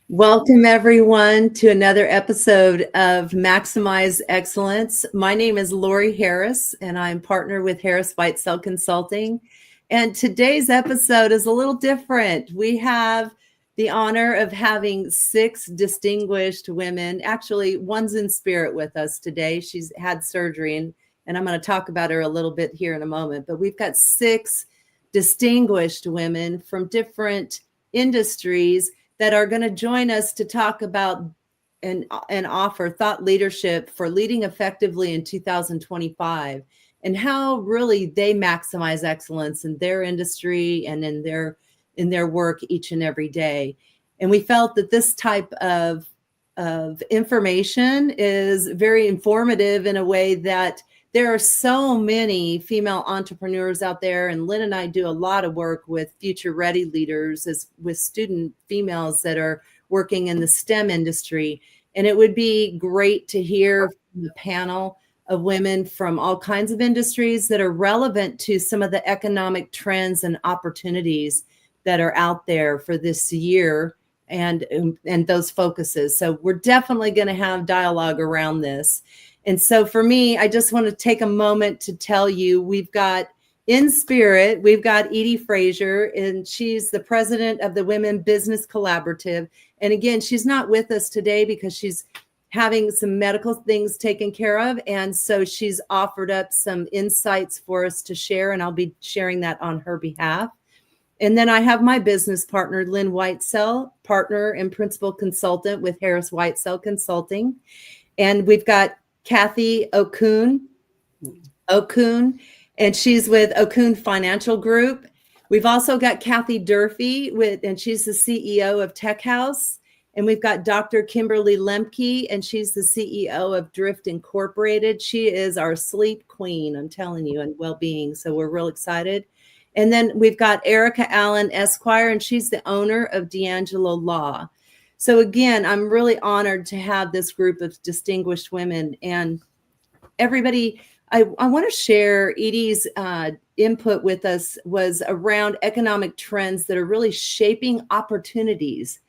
Welcome, everyone, to another episode of Maximize Excellence. My name is Lori Harris, and I'm partner with Harris Whitesell Consulting. And today's episode is a little different. We have the honor of having 6 distinguished women. Actually, one's in spirit with us today. She's had surgery, and I'm going to talk about her a little bit here in a moment. But we've got 6 distinguished women from different industries that are going to join us to talk about and offer thought leadership for leading effectively in 2025 and how really they maximize excellence in their industry and in their work each and every day. And we felt that this type of information is very informative in a way that there are so many female entrepreneurs out there, and Lynn and I do a lot of work with future ready leaders with student females that are working in the STEM industry. And it would be great to hear from the panel of women from all kinds of industries that are relevant to some of the economic trends and opportunities that are out there for this year and those focuses. So we're definitely going to have dialogue around this. And so for me, I just want to take a moment to tell you, we've got in spirit, we've got Edie Fraser, and she's the president of the Women Business Collaborative. And again, she's not with us today because she's having some medical things taken care of. And so she's offered up some insights for us to share, and I'll be sharing that on her behalf. And then I have my business partner, Lynn Whitesell, partner and principal consultant with Harris Whitesell Consulting. And we've got Kathy Okun, and she's with Okun Financial Group. We've also got Kathy Durfee, and she's the CEO of TechHouse. And we've got Dr. Kimberly Lemke, and she's the CEO of Drift Incorporated. She is our sleep queen, I'm telling you, and Wellbeing. So we're real excited. And then we've got Erica Allen Esquire, and she's the owner of DiAngelo Law. So again, I'm really honored to have this group of distinguished women. And everybody, I want to share Edie's input with us was around economic trends that are really shaping opportunities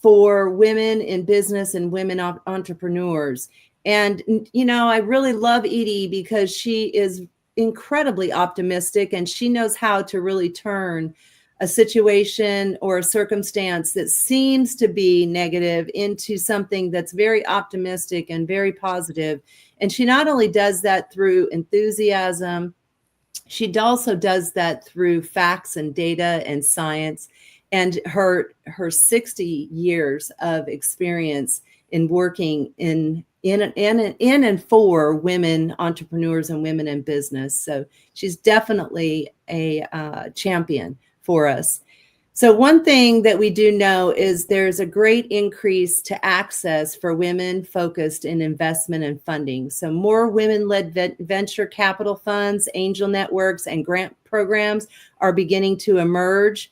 for women in business and women entrepreneurs. And, you know, I really love Edie because she is incredibly optimistic, and she knows how to really turn a situation or a circumstance that seems to be negative into something that's very optimistic and very positive. And she not only does that through enthusiasm, she also does that through facts and data and science, and her 60 years of experience in working in and for women entrepreneurs and women in business. So she's definitely a champion for us. So one thing that we do know is there's a great increase to access for women focused in investment and funding. So more women-led venture capital funds, angel networks, and grant programs are beginning to emerge.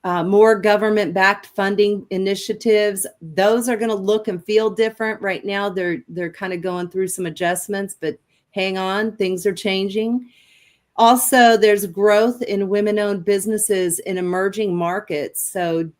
More government-backed funding initiatives. Those are going to look and feel different. Right now, they're kind of going through some adjustments, but hang on, things are changing. Also, there's growth in women-owned businesses in emerging markets. So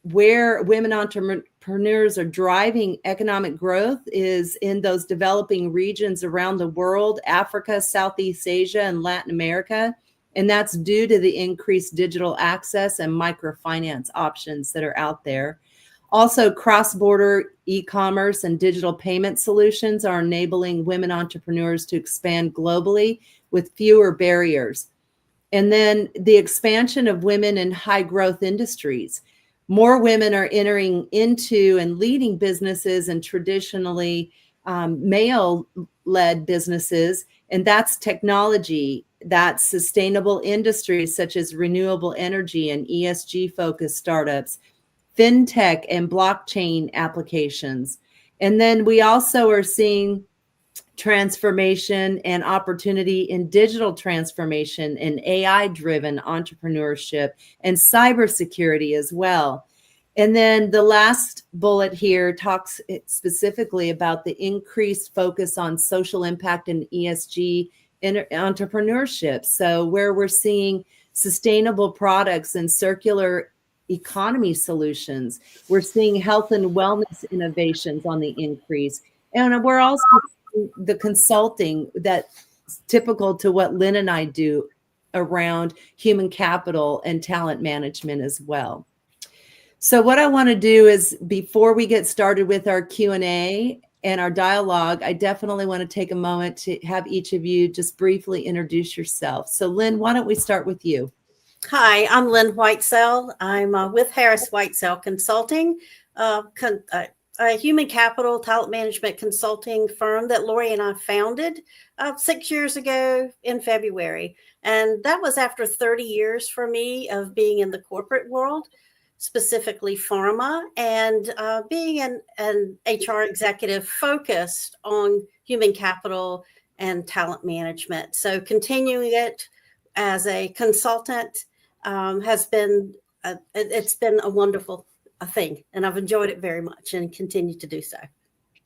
where women entrepreneurs are driving economic growth is in those developing regions around the world, Africa, Southeast Asia, and Latin America. And that's due to the increased digital access and microfinance options that are out there. Also, cross-border e-commerce and digital payment solutions are enabling women entrepreneurs to expand globally with fewer barriers. And then the expansion of women in high-growth industries. More women are entering into and leading businesses in traditionally male-led businesses, and that's technology, that's sustainable industries such as renewable energy and ESG-focused startups, fintech and blockchain applications. And then we also are seeing transformation and opportunity in digital transformation and AI-driven entrepreneurship and cybersecurity as well. And then the last bullet here talks specifically about the increased focus on social impact and ESG entrepreneurship. So where we're seeing sustainable products and circular economy solutions. We're seeing health and wellness innovations on the increase. And we're also seeing the consulting that's typical to what Lynn and I do around human capital and talent management as well. So what I want to do is, before we get started with our Q&A and our dialogue, I definitely want to take a moment to have each of you just briefly introduce yourself. So Lynn, why don't we start with you? Hi, I'm Lynn Whitesell. I'm with Harris Whitesell Consulting, a human capital talent management consulting firm that Lori and I founded 6 years ago in February. And that was after 30 years for me of being in the corporate world, specifically pharma, and being an HR executive focused on human capital and talent management. So continuing it as a consultant has been, it's been a wonderful thing, and I've enjoyed it very much and continue to do so.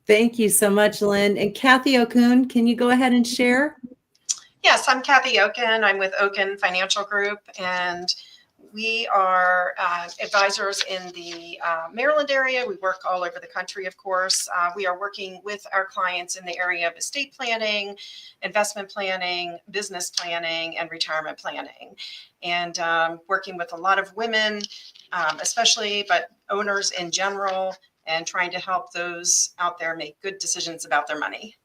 Thank you so much, Lynn. And Kathy Okun, can you go ahead and share? Yes, I'm Kathy Okun. I'm with Okun Financial Group, and we are advisors in the Maryland area. We work all over the country, of course. We are working with our clients in the area of estate planning, investment planning, business planning, and retirement planning. And working with a lot of women, especially, but owners in general, and trying to help those out there make good decisions about their money.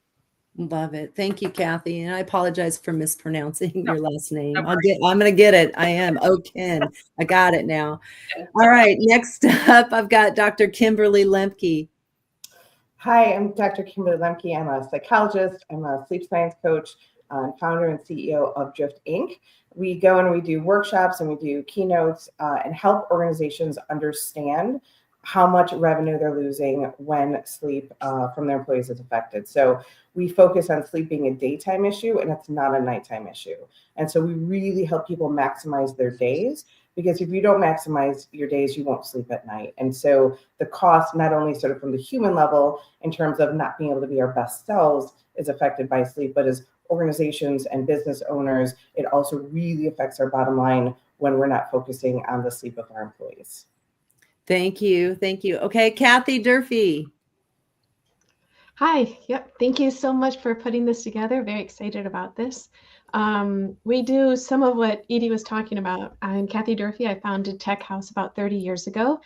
Love it. Thank you, Kathy. And I apologize for mispronouncing your last name. No I'm going to get it. I am Okun. I got it now. All right. Next up, I've got Dr. Kimberly Lemke. Hi, I'm Dr. Kimberly Lemke. I'm a psychologist. I'm a sleep science coach, founder and CEO of Drift Inc. We go and we do workshops and we do keynotes and help organizations understand how much revenue they're losing when sleep from their employees is affected. So we focus on sleep being a daytime issue, and it's not a nighttime issue. And so we really help people maximize their days, because if you don't maximize your days, you won't sleep at night. And so the cost, not only sort of from the human level in terms of not being able to be our best selves, is affected by sleep, but as organizations and business owners, it also really affects our bottom line when we're not focusing on the sleep of our employees. Thank you. Thank you. Okay, Kathy Durfee. Hi. Yep. Thank you so much for putting this together. Very excited about this. We do some of what Edie was talking about. I'm Kathy Durfee. I founded TechHouse about 30 years ago,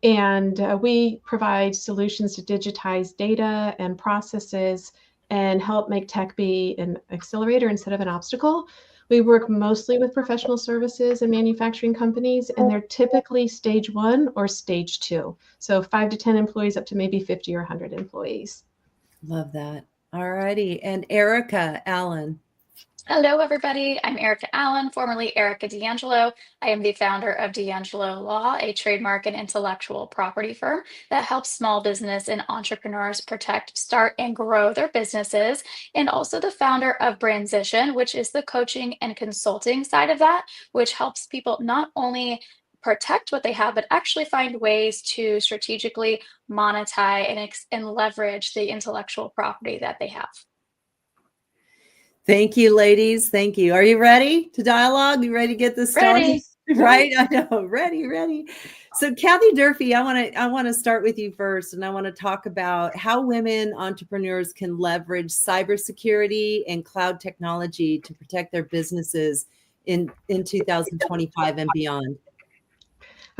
and we provide solutions to digitize data and processes and help make tech be an accelerator instead of an obstacle. We work mostly with professional services and manufacturing companies, and they're typically stage 1 or stage 2. So 5 to 10 employees up to maybe 50 or 100 employees. Love that. All righty. And Erica Allen. Hello, everybody. I'm Erica Allen, formerly Erica DiAngelo. I am the founder of DiAngelo Law, a trademark and intellectual property firm that helps small business and entrepreneurs protect, start, and grow their businesses, and also the founder of Bransition, which is the coaching and consulting side of that, which helps people not only protect what they have, but actually find ways to strategically monetize and leverage the intellectual property that they have. Thank you, ladies. Thank you. Are you ready to dialogue? You ready to get this started? Ready. Right? I know. Ready. So Kathy Durfee, I want to start with you first, and I want to talk about how women entrepreneurs can leverage cybersecurity and cloud technology to protect their businesses in 2025 and beyond.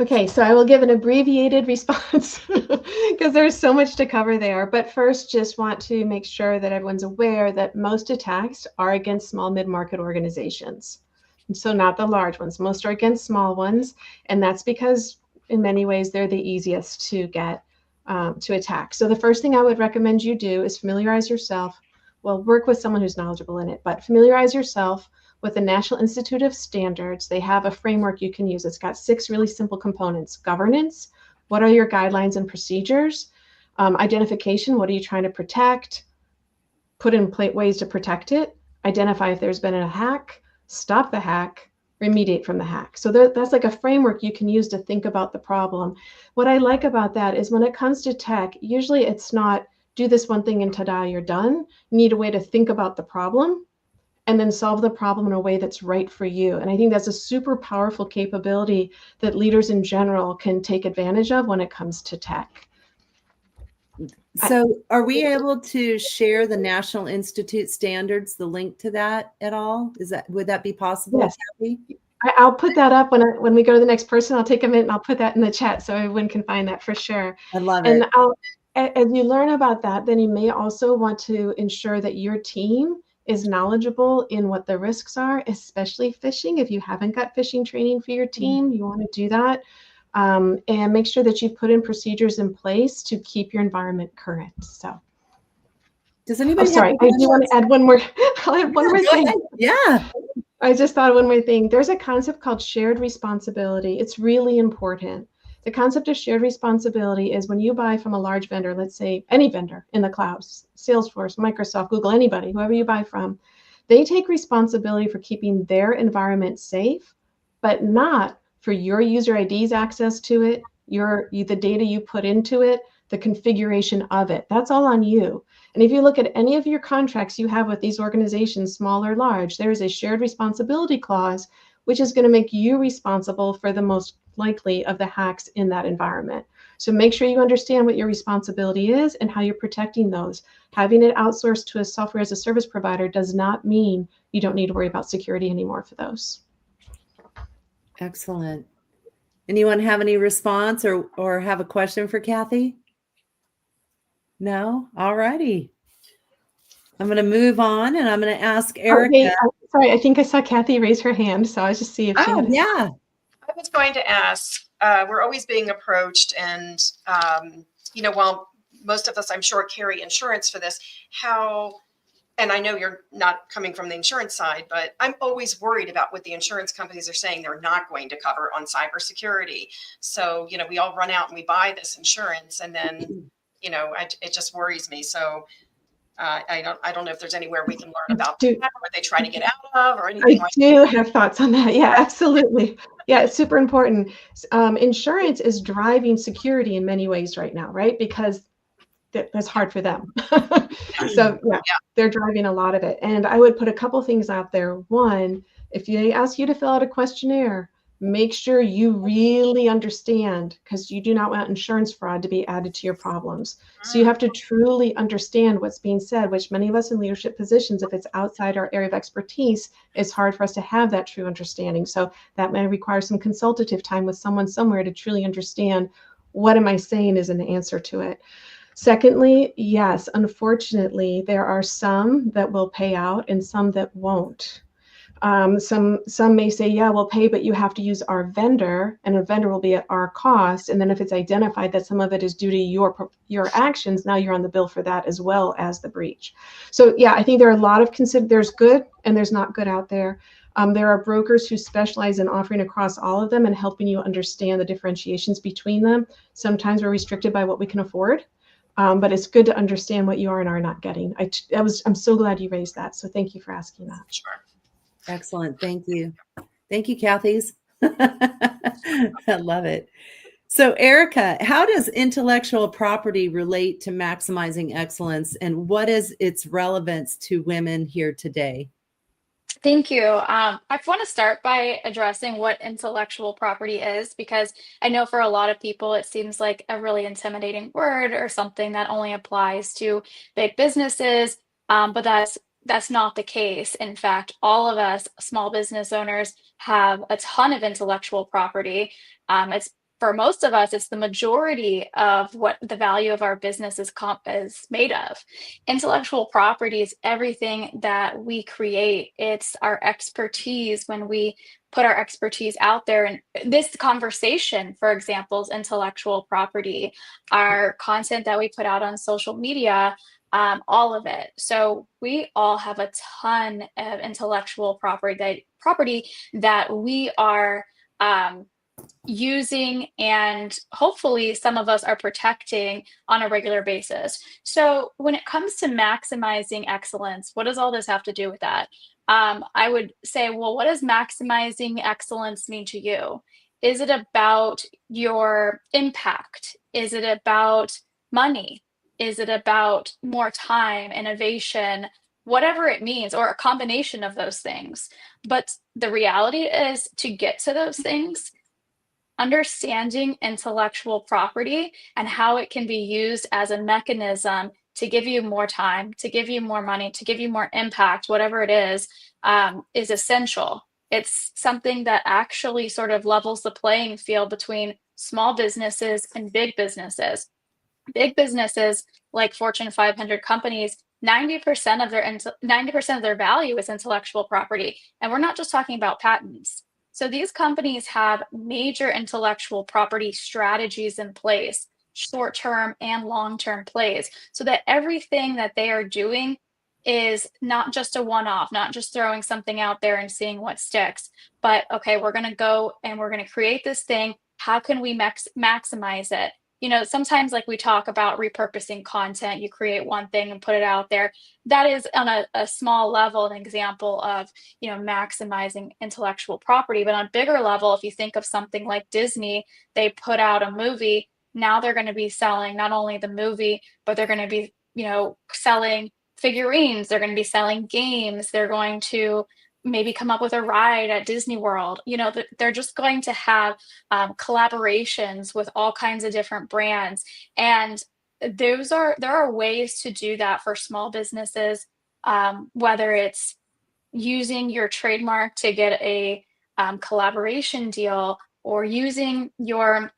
Okay, so I will give an abbreviated response because there's so much to cover there. But first, just want to make sure that everyone's aware that most attacks are against small mid-market organizations. And so not the large ones. Most are against small ones. And that's because in many ways, they're the easiest to get to attack. So the first thing I would recommend you do is familiarize yourself. Well, work with someone who's knowledgeable in it, but familiarize yourself with the National Institute of Standards. They have a framework you can use. It's got 6 really simple components. Governance, what are your guidelines and procedures? Identification, what are you trying to protect? Put in ways to protect it. Identify if there's been a hack, stop the hack, remediate from the hack. So that's like a framework you can use to think about the problem. What I like about that is when it comes to tech, usually it's not do this one thing and ta-da, you're done. You need a way to think about the problem and then solve the problem in a way that's right for you. And I think that's a super powerful capability that leaders in general can take advantage of when it comes to tech. So are we able to share the National Institute standards, the link to that at all? Would that be possible, Yes. Kathy? I'll put that up when we go to the next person. I'll take a minute and I'll put that in the chat so everyone can find that for sure. I love And it. as you learn about that, then you may also want to ensure that your team is knowledgeable in what the risks are, especially phishing. If you haven't got phishing training for your team, you want to do that. And make sure that you put in procedures in place to keep your environment current. So, Does anybody? sorry, I do want to add one more. I'll add one more thing. Yeah. I just thought of one more thing. There's a concept called shared responsibility. It's really important. The concept of shared responsibility is when you buy from a large vendor, let's say any vendor in the clouds, Salesforce, Microsoft, Google, anybody, whoever you buy from, they take responsibility for keeping their environment safe, but not for your user ID's access to it, the data you put into it, the configuration of it. That's all on you. And if you look at any of your contracts you have with these organizations, small or large, there is a shared responsibility clause, which is going to make you responsible for the most likely of the hacks in that environment. So make sure you understand what your responsibility is and how you're protecting those. Having it outsourced to a software as a service provider does not mean you don't need to worry about security anymore for those. Excellent. Anyone have any response or have a question for Kathy? No? All righty. I'm going to move on and I'm going to ask Erica. Okay, sorry, I think I saw Kathy raise her hand, so I was just see if she had yeah. I was going to ask, we're always being approached and, while most of us, I'm sure, carry insurance for this, and I know you're not coming from the insurance side, but I'm always worried about what the insurance companies are saying they're not going to cover on cybersecurity. So, we all run out and we buy this insurance and then, it just worries me. So I don't know if there's anywhere we can learn about that, or what they try to get out of or anything like that. I do have thoughts on that. Yeah, absolutely. Yeah, it's super important. Insurance is driving security in many ways right now, right? Because that's hard for them. So yeah, they're driving a lot of it. And I would put a couple things out there. One, if they ask you to fill out a questionnaire, make sure you really understand, because you do not want insurance fraud to be added to your problems. So you have to truly understand what's being said, which many of us in leadership positions, if it's outside our area of expertise, it's hard for us to have that true understanding. So that may require some consultative time with someone somewhere to truly understand what am I saying is an answer to it. Secondly, yes, unfortunately, there are some that will pay out and some that won't. Some may say, yeah, we'll pay, but you have to use our vendor, and a vendor will be at our cost. And then if it's identified that some of it is due to your actions, now you're on the bill for that as well as the breach. So yeah, I think there are a lot of there's good and there's not good out there. There are brokers who specialize in offering across all of them and helping you understand the differentiations between them. Sometimes we're restricted by what we can afford. But it's good to understand what you are and are not getting. I'm so glad you raised that. So thank you for asking that. Sure. Excellent. Thank you. Thank you, Kathy's. I love it. So Erica, how does intellectual property relate to maximizing excellence, and what is its relevance to women here today? Thank you. I want to start by addressing what intellectual property is, because I know for a lot of people, it seems like a really intimidating word or something that only applies to big businesses, but that's not the case. In fact, all of us small business owners have a ton of intellectual property. For most of us, it's the majority of what the value of our business is made of. Intellectual property is everything that we create. It's our expertise when we put our expertise out there. And this conversation, for example, is intellectual property. Our content that we put out on social media, all of it. So we all have a ton of intellectual property that we are using, and hopefully some of us are protecting on a regular basis. So when it comes to maximizing excellence, what does all this have to do with that? I would say, well, what does maximizing excellence mean to you? Is it about your impact? Is it about money? Is it about more time, innovation, whatever it means, or a combination of those things. But the reality is, to get to those things, understanding intellectual property and how it can be used as a mechanism to give you more time, to give you more money, to give you more impact, whatever it is essential. It's something that actually sort of levels the playing field between small businesses and big businesses. Big businesses, like Fortune 500 companies, 90% of their value is intellectual property. And we're not just talking about patents. So these companies have major intellectual property strategies in place, short-term and long-term plays, so that everything that they are doing is not just a one-off, not just throwing something out there and seeing what sticks, but okay, we're going to go and we're going to create this thing. How can we maximize it? Sometimes, like, we talk about repurposing content, you create one thing and put it out there. That is on a small level, an example of, maximizing intellectual property. But on a bigger level, if you think of something like Disney, they put out a movie. Now they're going to be selling not only the movie, but they're going to be, selling figurines. They're going to be selling games. They're going to maybe come up with a ride at Disney World. They're just going to have collaborations with all kinds of different brands. And there are ways to do that for small businesses, whether it's using your trademark to get a collaboration deal, or using your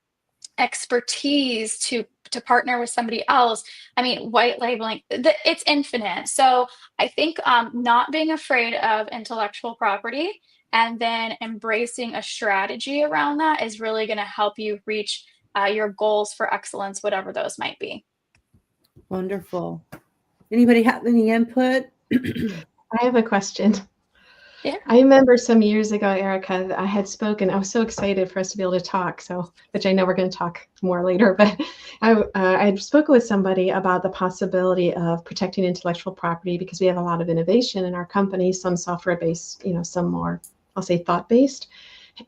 expertise to partner with somebody else. I mean, white labeling, it's infinite. So I think not being afraid of intellectual property and then embracing a strategy around that is really going to help you reach your goals for excellence, whatever those might be. Wonderful. Anybody have any input? I have a question. Yeah. I remember some years ago, Erica, I had spoken. I was so excited for us to be able to talk, which I know we're going to talk more later, but I had spoken with somebody about the possibility of protecting intellectual property, because we have a lot of innovation in our company, some software-based, some more, I'll say, thought-based.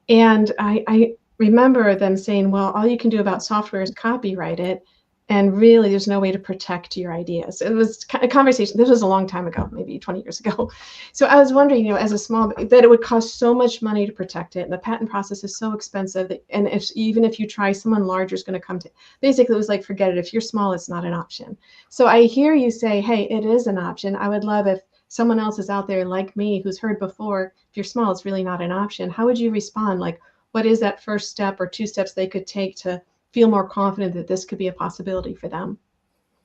And I remember them saying, well, all you can do about software is copyright it. And really, there's no way to protect your ideas. It was a conversation. This was a long time ago, maybe 20 years ago. So I was wondering, as a small, that it would cost so much money to protect it. And the patent process is so expensive. And even if you try, someone larger is going to come to, basically, it was like, forget it. If you're small, it's not an option. So I hear you say, hey, it is an option. I would love if someone else is out there like me who's heard before, if you're small, it's really not an option. How would you respond? Like, what is that first step or two steps they could take to feel more confident that this could be a possibility for them?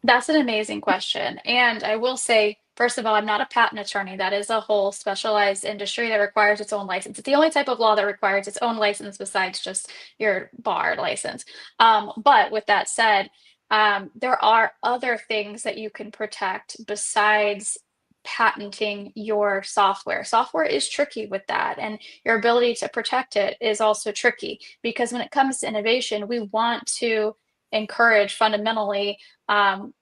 That's an amazing question. And I will say, first of all, I'm not a patent attorney. That is a whole specialized industry that requires its own license. It's the only type of law that requires its own license besides just your bar license. But with that said, there are other things that you can protect besides patenting your software. Software is tricky with that, and your ability to protect it is also tricky, because when it comes to innovation, we want to encourage fundamentally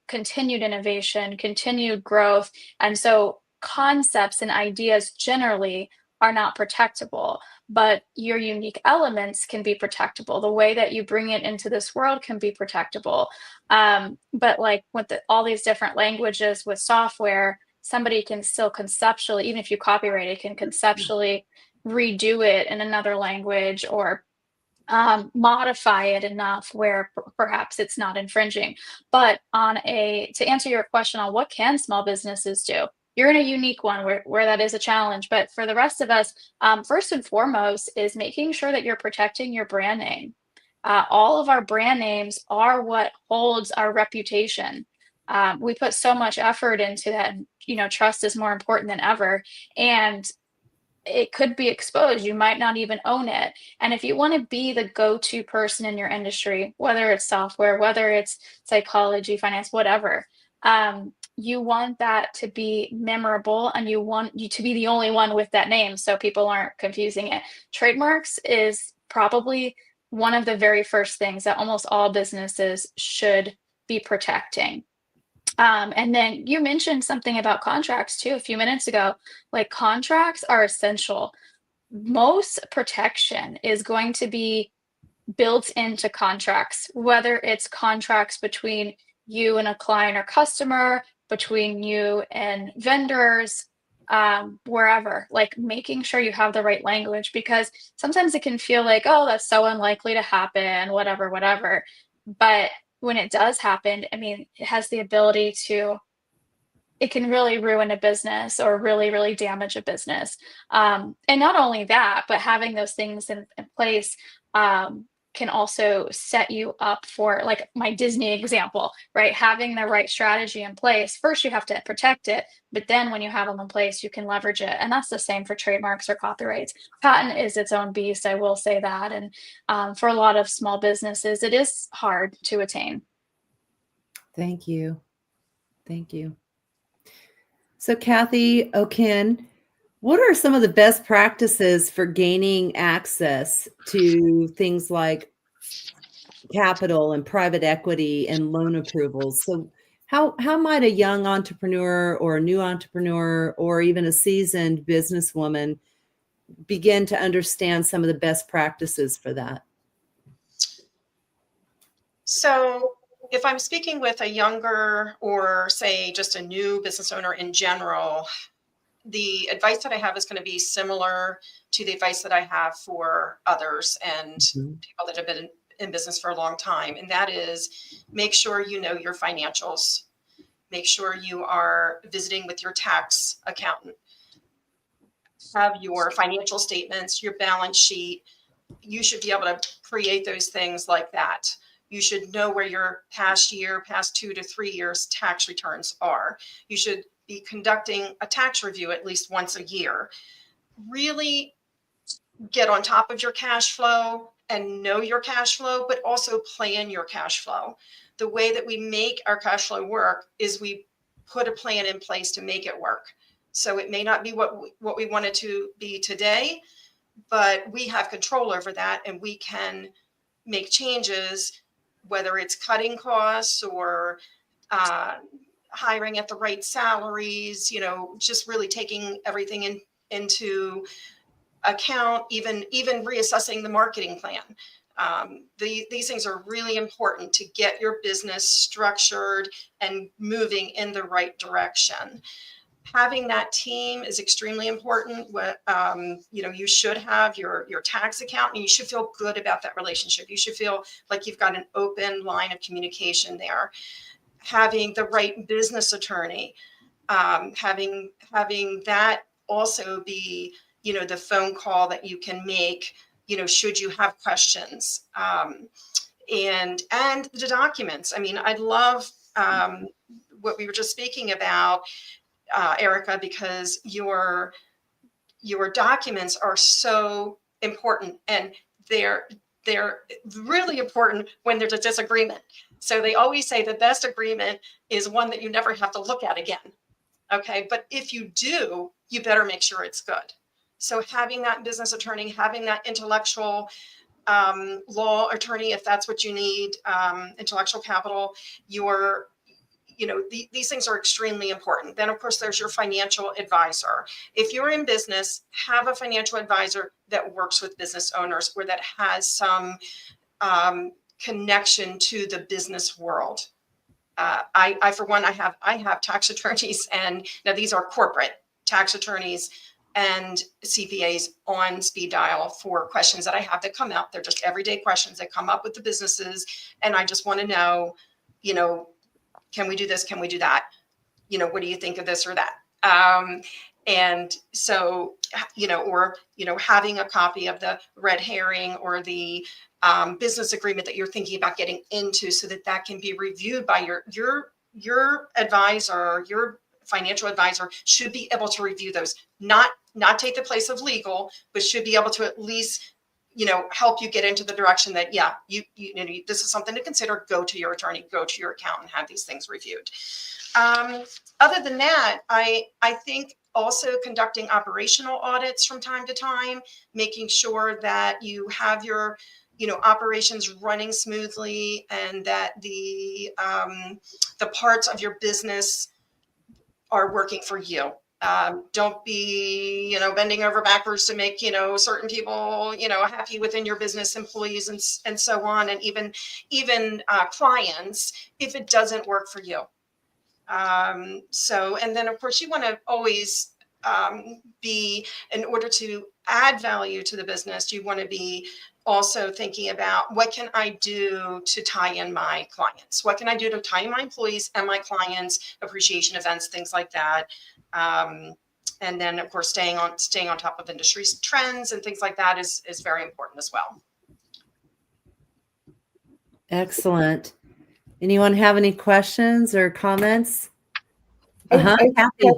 continued innovation, continued growth. And so concepts and ideas generally are not protectable, but your unique elements can be protectable. The way that you bring it into this world can be protectable. But like with all these different languages with software, somebody can still conceptually, even if you copyright it, can conceptually redo it in another language, or modify it enough where perhaps it's not infringing. But to answer your question on what can small businesses do, you're in a unique one where that is a challenge. But for the rest of us, first and foremost is making sure that you're protecting your brand name. All of our brand names are what holds our reputation. We put so much effort into that, and trust is more important than ever. And it could be exposed. You might not even own it. And if you want to be the go-to person in your industry, whether it's software, whether it's psychology, finance, whatever, you want that to be memorable, and you want you to be the only one with that name, so people aren't confusing it. Trademarks is probably one of the very first things that almost all businesses should be protecting. And then you mentioned something about contracts too a few minutes ago. Like, contracts are essential. Most protection is going to be built into contracts, whether it's contracts between you and a client or customer, between you and vendors, wherever, like making sure you have the right language, because sometimes it can feel like, oh, that's so unlikely to happen, whatever, whatever. But when it does happen, I mean, it has the ability to, it can really ruin a business or really, really damage a business. And not only that, but having those things in place can also set you up for, like my Disney example, right? Having the right strategy in place. First, you have to protect it, but then when you have them in place, you can leverage it. And that's the same for trademarks or copyrights. Patent is its own beast, I will say that. And for a lot of small businesses, it is hard to attain. Thank you. Thank you. So Kathy, Okun, what are some of the best practices for gaining access to things like capital and private equity and loan approvals? So how might a young entrepreneur or a new entrepreneur or even a seasoned businesswoman begin to understand some of the best practices for that? So if I'm speaking with a younger or say just a new business owner in general, the advice that I have is going to be similar to the advice that I have for others and people that have been in business for a long time. And that is, make sure you know your financials. Make sure you are visiting with your tax accountant. Have your financial statements, your balance sheet. You should be able to create those things like that. You should know where your past 2 to 3 years tax returns are. You should be conducting a tax review at least once a year. Really get on top of your cash flow and know your cash flow, but also plan your cash flow. The way that we make our cash flow work is we put a plan in place to make it work. So it may not be what we want it to be today, but we have control over that and we can make changes, whether it's cutting costs or hiring at the right salaries, just really taking everything into account, even reassessing the marketing plan. These things are really important to get your business structured and moving in the right direction. Having that team is extremely important. You should have your tax account and you should feel good about that relationship. You should feel like you've got an open line of communication there. Having the right business attorney, having that also be, the phone call that you can make, should you have questions, and the documents. I mean, I love what we were just speaking about, Erica, because your documents are so important, and they're really important when there's a disagreement. So they always say the best agreement is one that you never have to look at again. Okay, but if you do, you better make sure it's good. So having that business attorney, having that intellectual law attorney, if that's what you need, intellectual capital, these things are extremely important. Then, of course, there's your financial advisor. If you're in business, have a financial advisor that works with business owners or that has some connection to the business world. I for one, I have tax attorneys, and now these are corporate tax attorneys and CPAs on speed dial for questions that I have that come up. They're just everyday questions that come up with the businesses, and I just want to know, can we do this? Can we do that? What do you think of this or that? And so, having a copy of the red herring or the business agreement that you're thinking about getting into, so that can be reviewed by your advisor, your financial advisor should be able to review those, not take the place of legal, but should be able to at least help you get into the direction that, this is something to consider. Go to your attorney, go to your accountant, have these things reviewed. Other than that, I think also conducting operational audits from time to time, making sure that you have your operations running smoothly and that the parts of your business are working for you. Don't be, bending over backwards to make, certain people, happy within your business, employees and so on. And even clients, if it doesn't work for you. And then of course you want to always be, in order to add value to the business, you want to be also thinking about what can I do to tie in my clients? What can I do to tie in my employees and my clients, appreciation events, things like that. And then of course, staying on top of industry trends and things like that is very important as well. Excellent. Anyone have any questions or comments? I Kathy.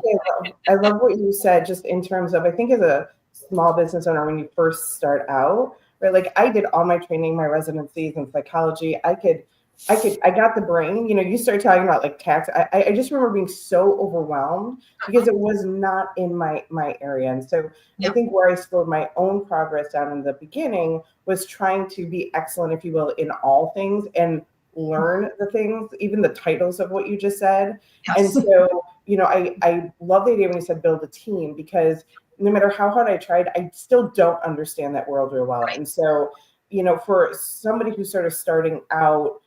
love what you said, just in terms of, I think as a small business owner, when you first start out, right? Like I did all my training, my residencies in psychology. I got the brain, you start talking about like tax. I just remember being so overwhelmed because it was not in my area. And so I think where I slowed my own progress down in the beginning was trying to be excellent, if you will, in all things and learn the things, even the titles of what you just said. Yes. And so, I love the idea when you said build a team, because no matter how hard I tried, I still don't understand that world real well. Right. And so, for somebody who's sort of starting out,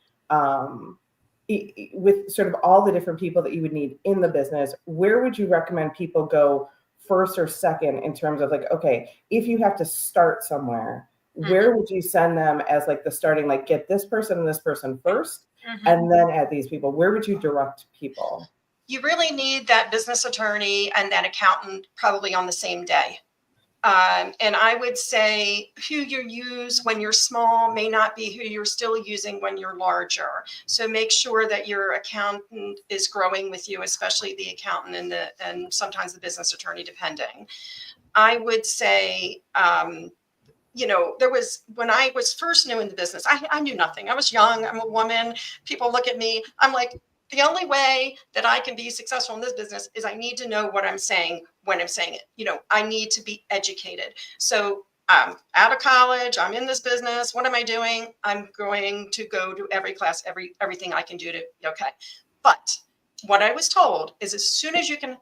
with sort of all the different people that you would need in the business, where would you recommend people go first or second in terms of like, okay, if you have to start somewhere, where would you send them as like the starting, like get this person and this person first, and then add these people? Where would you direct people? You really need that business attorney and that accountant probably on the same day. And I would say who you use when you're small may not be who you're still using when you're larger. So make sure that your accountant is growing with you, especially the accountant and sometimes the business attorney, depending. I would say, there was, when I was first new in the business, I knew nothing. I was young. I'm a woman. People look at me. I'm like, the only way that I can be successful in this business is I need to know what I'm saying when I'm saying it. I need to be educated. So I'm out of college. I'm in this business. What am I doing? I'm going to go to every class, everything I can do to, okay. But what I was told is as soon as you can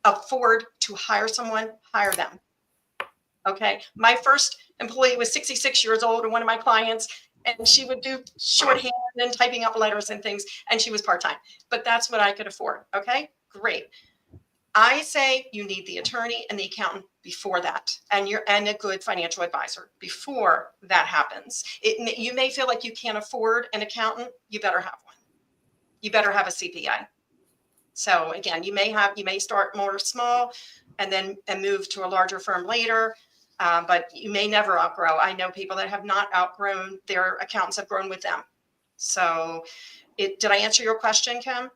afford to hire someone, hire them. Okay. My first employee was 66 years old, and one of my clients, and she would do shorthand and typing up letters and things, and she was part-time, but that's what I could afford. Okay, great. I say you need the attorney and the accountant before that, and a good financial advisor before that happens. You may feel like you can't afford an accountant. You better have one. You better have a CPA. So again, you may start more small and move to a larger firm later. But you may never outgrow. I know people that have not outgrown, their accountants have grown with them. So did I answer your question, Kim?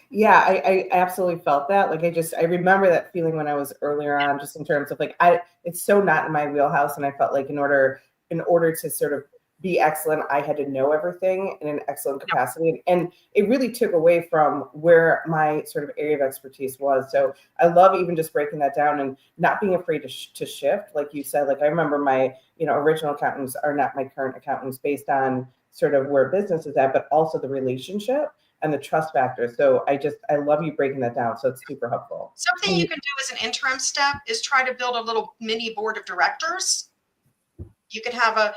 Yeah, I absolutely felt that. Like I remember that feeling when I was earlier on, just in terms of like, it's so not in my wheelhouse. And I felt like in order to sort of be excellent, I had to know everything in an excellent capacity. And it really took away from where my sort of area of expertise was. So I love even just breaking that down and not being afraid to shift. Like you said, like I remember my, original accountants are not my current accountants based on sort of where business is at, but also the relationship and the trust factor. So I love you breaking that down. So it's super helpful. Something you can do as an interim step is try to build a little mini board of directors. You could have a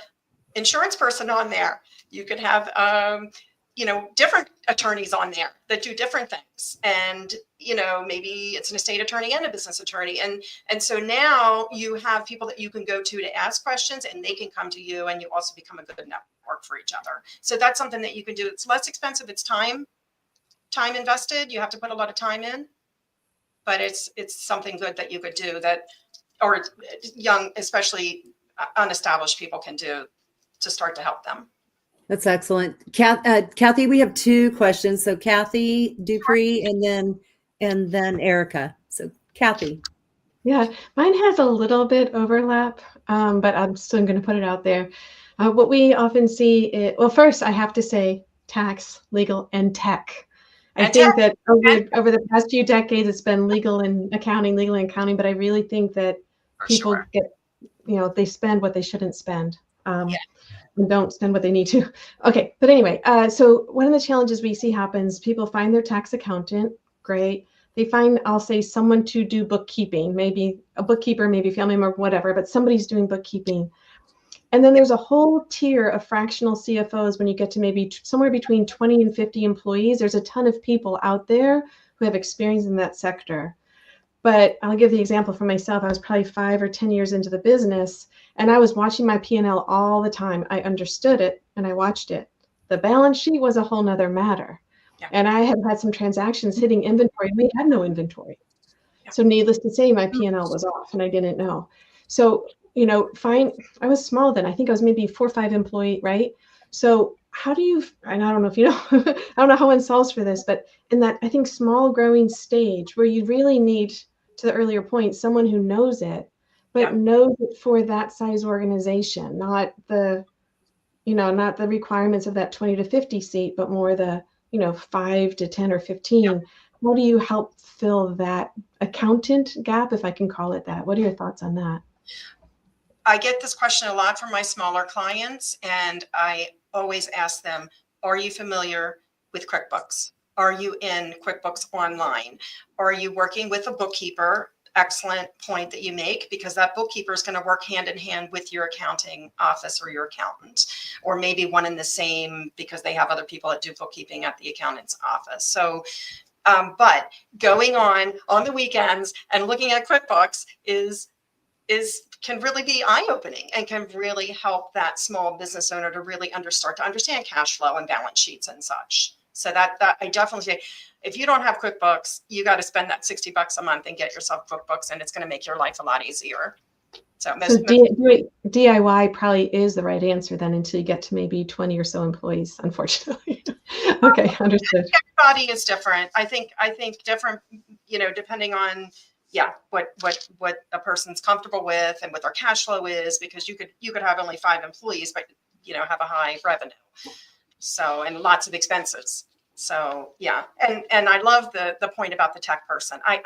insurance person on there. You could have, different attorneys on there that do different things. And, maybe it's an estate attorney and a business attorney. And so now you have people that you can go to ask questions, and they can come to you, and you also become a good network for each other. So that's something that you can do. It's less expensive. It's time invested. You have to put a lot of time in, but it's something good that you could do or young, especially unestablished people can do to start to help them. That's excellent. Kathy, we have two questions. So Kathy Dupree and then Erica. So Kathy. Yeah, mine has a little bit overlap, but I'm still going to put it out there. What we often see well, first I have to say tax, legal, and tech. I think that over the past few decades, it's been legal and accounting, but I really think that people get, they spend what they shouldn't spend. And don't spend what they need to. Okay, but anyway, so one of the challenges we see happens, people find their tax accountant, great. They find, I'll say, someone to do bookkeeping, maybe a bookkeeper, maybe a family member, whatever, but somebody's doing bookkeeping. And then there's a whole tier of fractional CFOs when you get to maybe somewhere between 20 and 50 employees. There's a ton of people out there who have experience in that sector. But I'll give the example for myself. I was probably 5 or 10 years into the business, and I was watching my P&L all the time. I understood it, and I watched it. The balance sheet was a whole nother matter. Yeah. And I had some transactions hitting inventory. We had no inventory. Yeah. So needless to say, my P&L was off, and I didn't know. So, you know, I was small then. I think I was maybe 4 or 5 employee, right? So how do you, and I don't know if you know, I don't know how one solves for this, but in that, I think, small growing stage where you really need, to the earlier point, someone who knows it, but knows it for that size organization, not the requirements of that 20 to 50 seat, but more the, 5 to 10 or 15. Yeah. How do you help fill that accountant gap, if I can call it that? What are your thoughts on that? I get this question a lot from my smaller clients, and I always ask them, are you familiar with QuickBooks? Are you in QuickBooks Online? Are you working with a bookkeeper? Excellent point that you make, because that bookkeeper is going to work hand in hand with your accounting office or your accountant, or maybe one in the same, because they have other people that do bookkeeping at the accountant's office. So, but going on the weekends and looking at QuickBooks can really be eye-opening and can really help that small business owner to really start to understand cash flow and balance sheets and such. So that I definitely say, if you don't have QuickBooks, you got to spend that $60 a month and get yourself QuickBooks, and it's going to make your life a lot easier. So DIY probably is the right answer then, until you get to maybe 20 or so employees, unfortunately. Okay, understood. Everybody is different. I think different, depending on what a person's comfortable with and what their cash flow is, because you could have only 5 employees, but have a high revenue. So, and lots of expenses. So and I love the point about the tech person. I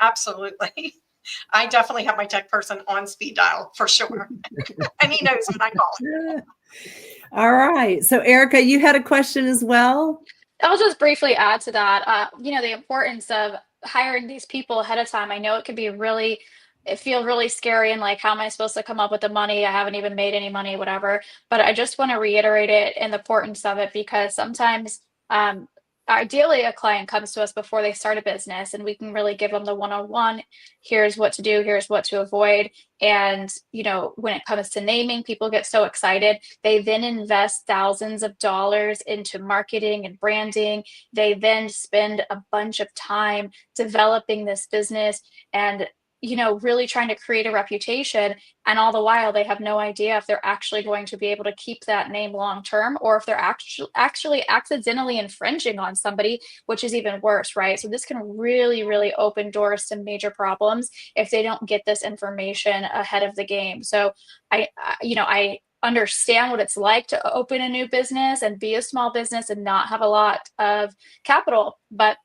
definitely have my tech person on speed dial for sure. And he knows when I call him. All right. So Erica, you had a question as well? I'll just briefly add to that. The importance of hiring these people ahead of time. I know it can be it feels really scary, and like, how am I supposed to come up with the money? I haven't even made any money, whatever. But I just want to reiterate it and the importance of it, because sometimes, ideally, a client comes to us before they start a business, and we can really give them the one-on-one. Here's what to do. Here's what to avoid. And, when it comes to naming, people get so excited. They then invest thousands of dollars into marketing and branding. They then spend a bunch of time developing this business and really trying to create a reputation. And all the while, they have no idea if they're actually going to be able to keep that name long term, or if they're actually accidentally infringing on somebody, which is even worse, right? So this can really, really open doors to major problems if they don't get this information ahead of the game. So I understand what it's like to open a new business and be a small business and not have a lot of capital, but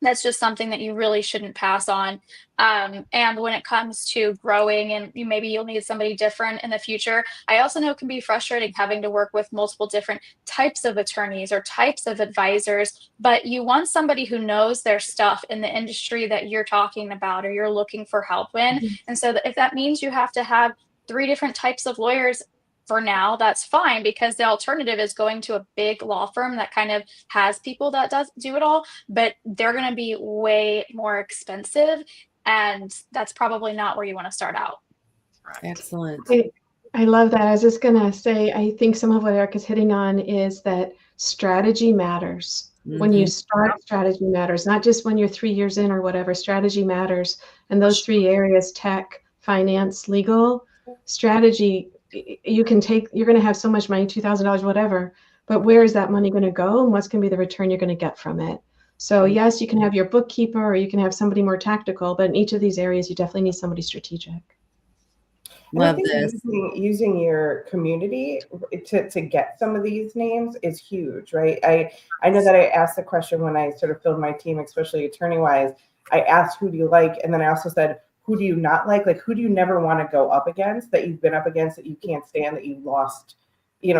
that's just something that you really shouldn't pass on. And when it comes to growing, and maybe you'll need somebody different in the future, I also know it can be frustrating having to work with multiple different types of attorneys or types of advisors, but you want somebody who knows their stuff in the industry that you're talking about or you're looking for help in. Mm-hmm. And so if that means you have to have 3 different types of lawyers for now, that's fine, because the alternative is going to a big law firm that kind of has people that do it all, but they're going to be way more expensive, and that's probably not where you want to start out. Excellent. I love that. I was just going to say, I think some of what Erica's hitting on is that strategy matters. Mm-hmm. When you start, strategy matters, not just when you're 3 years in or whatever. Strategy matters. And those 3 areas, tech, finance, legal, strategy, you're going to have so much money, $2,000, whatever, but where is that money going to go, and what's going to be the return you're going to get from it? So yes, you can have your bookkeeper, or you can have somebody more tactical, but in each of these areas, you definitely need somebody strategic. Love this. Using your community to get some of these names is huge, right? I know that I asked the question when I sort of filled my team, especially attorney-wise. I asked, who do you like? And then I also said, who do you not like? Like, who do you never want to go up against, that you've been up against, that you can't stand, that you lost,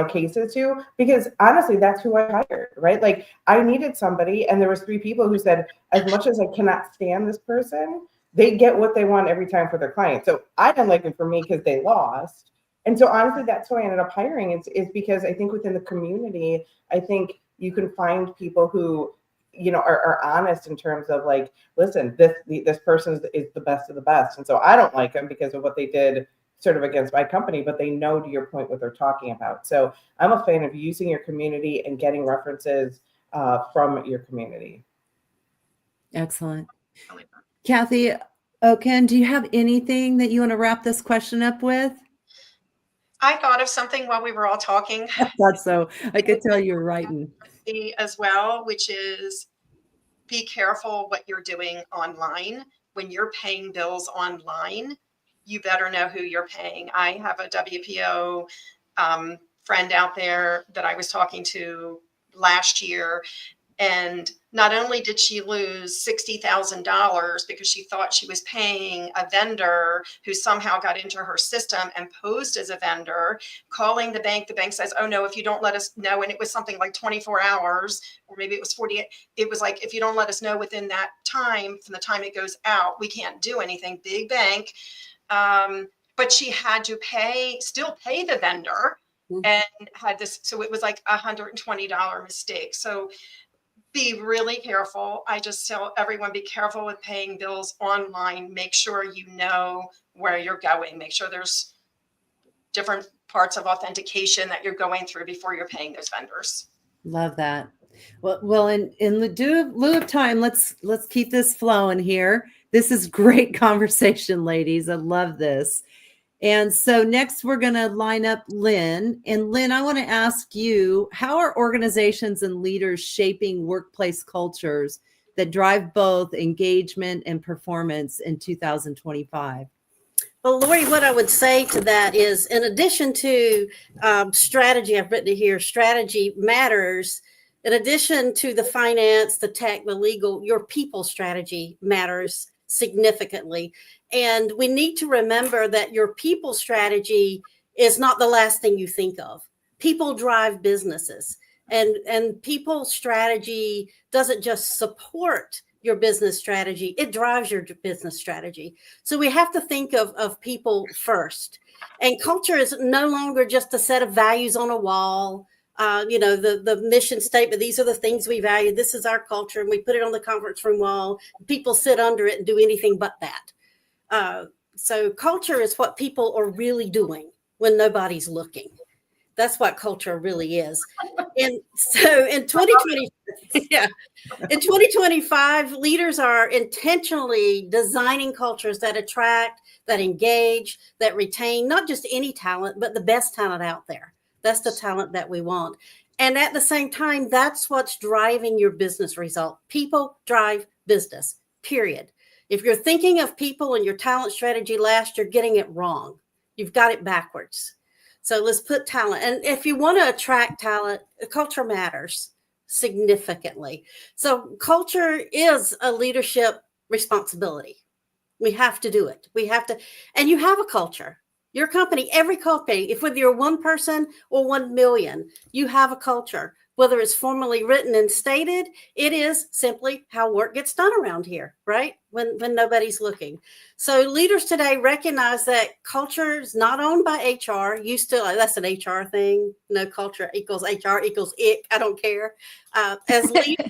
cases to? Because honestly, that's who I hired, right? Like, I needed somebody, and there was 3 people who said, as much as I cannot stand this person, they get what they want every time for their client. So I didn't like them for me because they lost, And so honestly, that's who I ended up hiring is because I think within the community, I think you can find people who, are honest in terms of like, listen, this person is the best of the best. And so I don't like them because of what they did sort of against my company, but they know, to your point, what they're talking about. So I'm a fan of using your community and getting references from your community. Excellent. Kathy Okun, do you have anything that you want to wrap this question up with? I thought of something while we were all talking. I thought so. I could tell you were writing. As well, which is be careful what you're doing online. When you're paying bills online, you better know who you're paying. I have a WPO friend out there that I was talking to last year. And not only did she lose $60,000 because she thought she was paying a vendor who somehow got into her system and posed as a vendor, calling the bank says, oh no, if you don't let us know, and it was something like 24 hours, or maybe it was 48. It was like, if you don't let us know within that time, from the time it goes out, we can't do anything. Big bank. But she had to still pay the vendor, and had this. So it was like $120 mistake. So be really careful. I just tell everyone, be careful with paying bills online. Make sure you know where you're going. Make sure there's different parts of authentication that you're going through before you're paying those vendors. Love that. Well, in lieu of time, let's keep this flowing here. This is great conversation, ladies. I love this. And so next we're going to line up Lynn. And Lynn, I want to ask you, how are organizations and leaders shaping workplace cultures that drive both engagement and performance in 2025? Well, Lori, what I would say to that is, in addition to strategy, I've written it here, strategy matters. In addition to the finance, the tech, the legal, your people strategy matters significantly. And we need to remember that your people strategy is not the last thing you think of. People drive businesses, and people strategy doesn't just support your business strategy, it drives your business strategy. So we have to think of people first. And culture is no longer just a set of values on a wall. The mission statement, these are the things we value. This is our culture. And we put it on the conference room wall. People sit under it and do anything but that. So culture is what people are really doing when nobody's looking. That's what culture really is. And so in 2020, in 2025, leaders are intentionally designing cultures that attract, that engage, that retain not just any talent, but the best talent out there. That's the talent that we want. And at the same time, that's what's driving your business result. People drive business, period. If you're thinking of people and your talent strategy last, you're getting it wrong. You've got it backwards. So let's put talent. And if you want to attract talent, culture matters significantly. So culture is a leadership responsibility. We have to do it. We have to, and you have a culture. Your company, every company, if whether you're one person or 1 million, you have a culture. Whether it's formally written and stated, it is simply how work gets done around here, right? When nobody's looking. So leaders today recognize that culture is not owned by HR. That's an HR thing. No, culture equals HR equals ick. I don't care. As leaders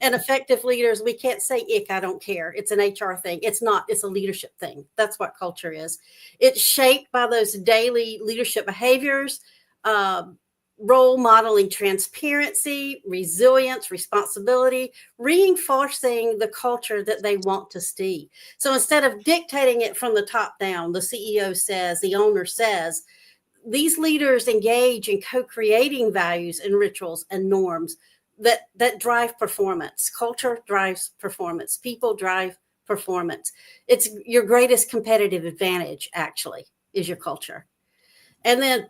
and effective leaders, we can't say ick, I don't care. It's an HR thing. It's not. It's a leadership thing. That's what culture is. It's shaped by those daily leadership behaviors, role modeling transparency, resilience, responsibility, reinforcing the culture that they want to see. So instead of dictating it from the top down, the CEO says, the owner says, these leaders engage in co-creating values and rituals and norms that drive performance. Culture drives performance. People drive performance. It's your greatest competitive advantage, actually, is your culture. And then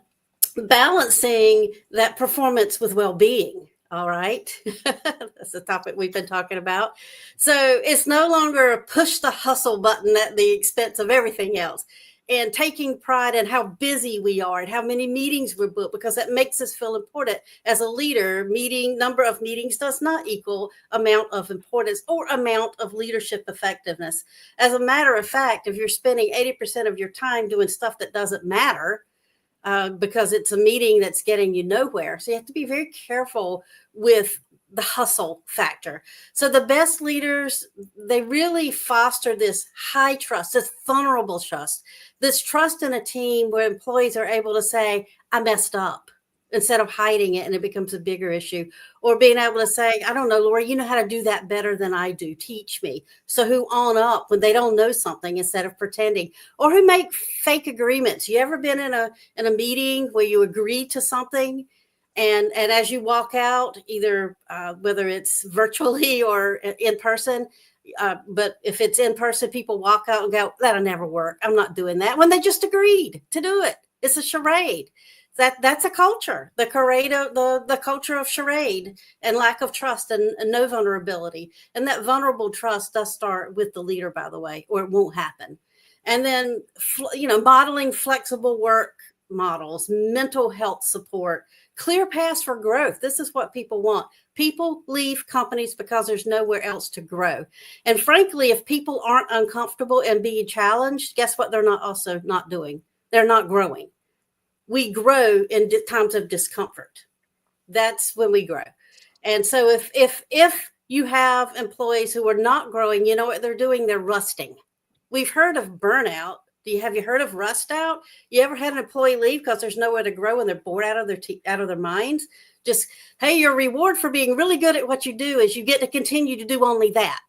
balancing that performance with well-being. All right. That's the topic we've been talking about. So it's no longer a push the hustle button at the expense of everything else, and taking pride in how busy we are and how many meetings we're booked, because that makes us feel important as a leader. Number of meetings does not equal amount of importance or amount of leadership effectiveness. As a matter of fact, if you're spending 80% of your time doing stuff that doesn't matter, because it's a meeting that's getting you nowhere. So you have to be very careful with the hustle factor. So the best leaders, they really foster this high trust, this vulnerable trust, this trust in a team where employees are able to say, I messed up, instead of hiding it and it becomes a bigger issue. Or being able to say, I don't know, Lori, you know how to do that better than I do. Teach me. So who own up when they don't know something instead of pretending, or who make fake agreements. You ever been in a meeting where you agree to something and as you walk out, either whether it's virtually or in person, but if it's in person, people walk out and go, that'll never work. I'm not doing that, when they just agreed to do it. It's a charade. That's a culture, the culture of charade and lack of trust and no vulnerability. And that vulnerable trust does start with the leader, by the way, or it won't happen. And then, modeling flexible work models, mental health support, clear paths for growth. This is what people want. People leave companies because there's nowhere else to grow. And frankly, if people aren't uncomfortable and being challenged, guess what they're not doing? They're not growing. We grow in times of discomfort. That's when we grow. And so if you have employees who are not growing, you know what they're doing? They're rusting. We've heard of burnout. Have you heard of rust out? You ever had an employee leave because there's nowhere to grow and they're bored out of their minds? Just, hey, your reward for being really good at what you do is you get to continue to do only that.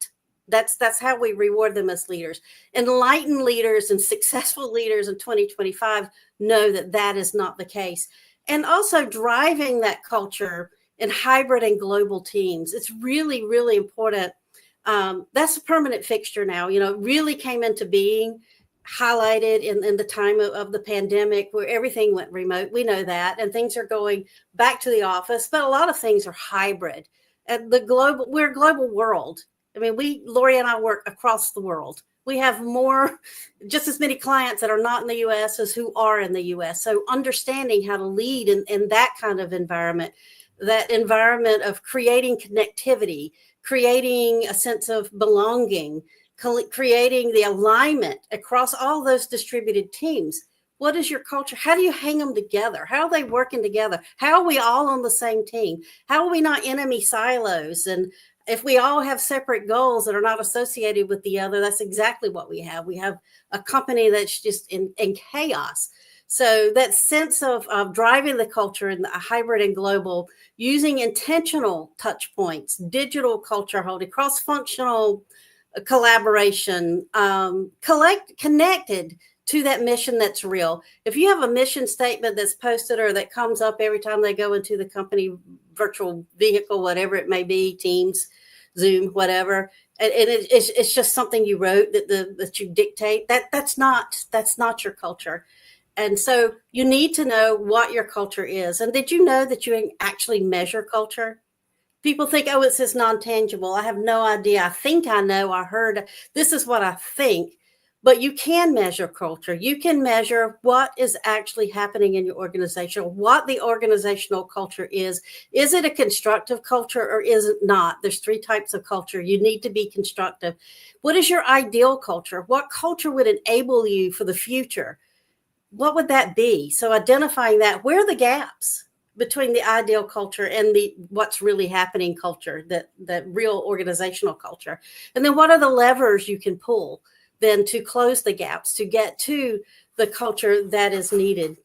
That's how we reward them as leaders. Enlightened leaders and successful leaders in 2025 know that is not the case. And also driving that culture in hybrid and global teams. It's really, really important. That's a permanent fixture now. It really came into being, highlighted in the time of the pandemic where everything went remote. We know that, and things are going back to the office, but a lot of things are hybrid. And we're a global world. I mean, Lori and I work across the world. We have just as many clients that are not in the U.S. as who are in the U.S. So understanding how to lead in that kind of environment, that environment of creating connectivity, creating a sense of belonging, creating the alignment across all those distributed teams. What is your culture? How do you hang them together? How are they working together? How are we all on the same team? How are we not enemy silos? And if we all have separate goals that are not associated with the other, that's exactly what we have. We have a company that's just in chaos. So that sense of driving the culture in the hybrid and global, using intentional touch points, digital culture holding, cross-functional collaboration, connected to that mission that's real. If you have a mission statement that's posted or that comes up every time they go into the company virtual vehicle, whatever it may be, Teams, Zoom, whatever, and it's just something you wrote that you dictate, that's not your culture. And so you need to know what your culture is. And did you know that you actually measure culture? People think, oh, it's this non-tangible. I have no idea. I think I know. I heard. This is what I think. But you can measure culture. You can measure what is actually happening in your organization, what the organizational culture is. Is it a constructive culture or is it not? There's 3 types of culture. You need to be constructive. What is your ideal culture? What culture would enable you for the future? What would that be? So identifying that, where are the gaps between the ideal culture and the what's really happening culture, that real organizational culture? And then what are the levers you can pull then to close the gaps, to get to the culture that is needed?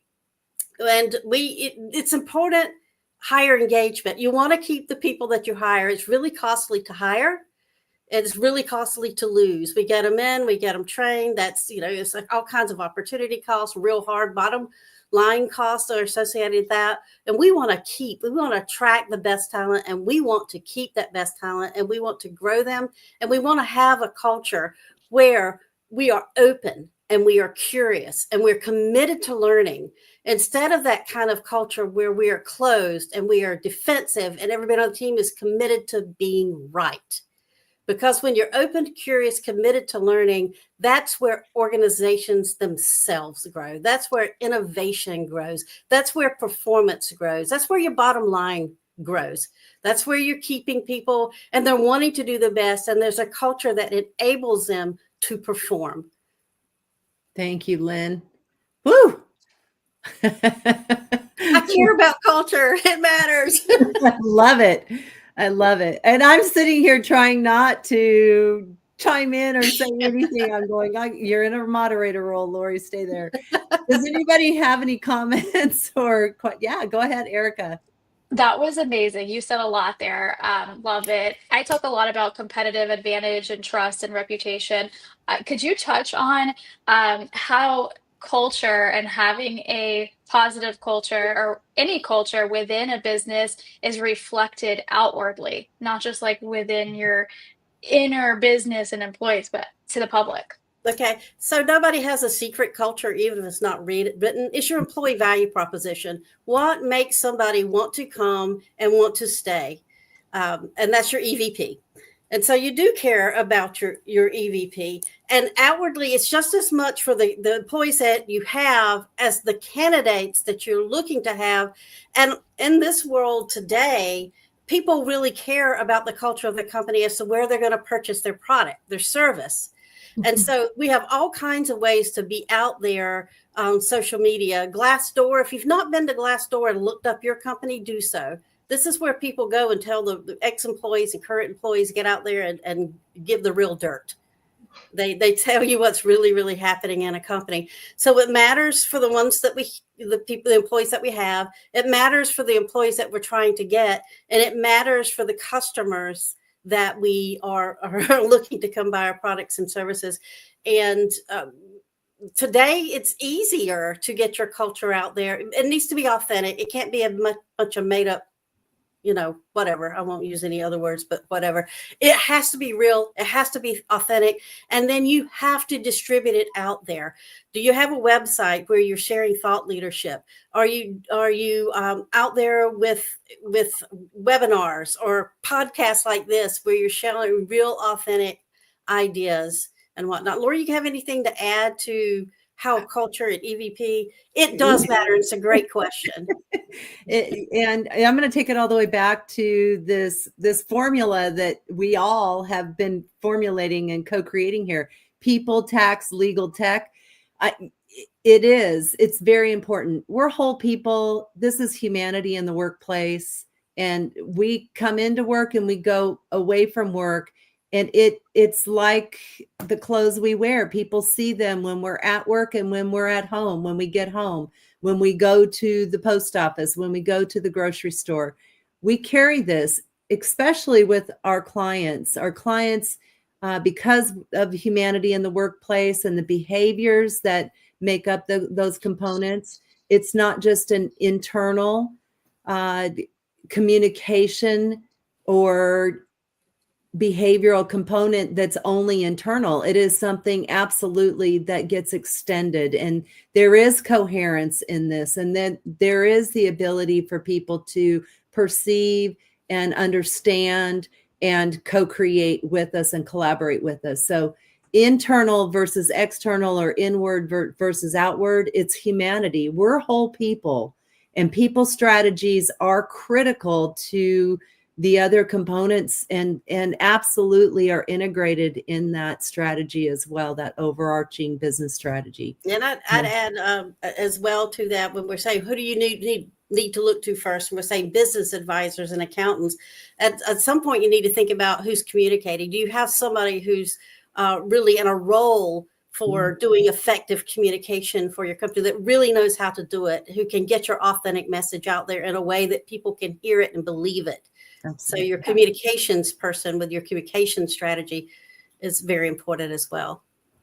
And it's important, higher engagement. You want to keep the people that you hire. It's really costly to hire. It's really costly to lose. We get them in, we get them trained. That's, it's like all kinds of opportunity costs, real hard bottom line costs are associated with that. And we want to attract the best talent, and we want to keep that best talent, and we want to grow them. And we want to have a culture where we are open and we are curious and we're committed to learning, instead of that kind of culture where we are closed and we are defensive and everybody on the team is committed to being right. Because when you're open, curious, committed to learning, that's where organizations themselves grow. That's where innovation grows. That's where performance grows. That's where your bottom line grows. That's where you're keeping people and they're wanting to do the best. And there's a culture that enables them to perform. Thank you, Lynn. Woo! I care about culture. It matters. I love it. I love it. And I'm sitting here trying not to chime in or say anything. I'm going, you're in a moderator role, Lori, stay there. Does anybody have any comments or, yeah, go ahead, Erica. That was amazing. You said a lot there. Love it. I talk a lot about competitive advantage and trust and reputation. Could you touch on how culture and having a positive culture or any culture within a business is reflected outwardly, not just like within your inner business and employees, but to the public? Okay, so nobody has a secret culture, even if it's not written. It's your employee value proposition. What makes somebody want to come and want to stay? And that's your EVP. And so you do care about your EVP. And outwardly, it's just as much for the employees that you have as the candidates that you're looking to have. And in this world today, people really care about the culture of the company as to where they're going to purchase their product, their service. And so we have all kinds of ways to be out there on social media. Glassdoor, if you've not been to Glassdoor and looked up your company, do so. This is where people go and tell the ex-employees and current employees, get out there and give the real dirt. They tell you what's really, really happening in a company. So it matters for the ones that the employees that we have. It matters for the employees that we're trying to get. And it matters for the customers that we are looking to come buy our products and services. And today it's easier to get your culture out there. It needs to be authentic. It can't be a bunch of made up, whatever. I won't use any other words, but whatever. It has to be real. It has to be authentic. And then you have to distribute it out there. Do you have a website where you're sharing thought leadership? Are you out there with webinars or podcasts like this where you're sharing real authentic ideas and whatnot? Lori, you have anything to add to how culture at EVP? It does matter. It's a great question. And I'm going to take it all the way back to this formula that we all have been formulating and co-creating here. People, tax, legal, tech. It's very important. We're whole people. This is humanity in the workplace. And we come into work and we go away from work. And it's like the clothes we wear. People see them when we're at work and when we're at home, when we get home, when we go to the post office, when we go to the grocery store. We carry this, especially with our clients. Our clients, because of humanity in the workplace and the behaviors that make up those components, it's not just an internal communication or behavioral component that's only internal. It is something absolutely that gets extended, and there is coherence in this, and then there is the ability for people to perceive and understand and co-create with us and collaborate with us. So internal versus external, or inward versus outward, it's humanity. We're whole people, and people strategies are critical to the other components and absolutely are integrated in that strategy as well, that overarching business strategy. And I'd add as well to that, when we're saying, who do you need to look to first? And we're saying business advisors and accountants. At some point, you need to think about who's communicating. Do you have somebody who's really in a role for doing effective communication for your company, that really knows how to do it, who can get your authentic message out there in a way that people can hear it and believe it? Absolutely. So your communications person with your communication strategy is very important as well.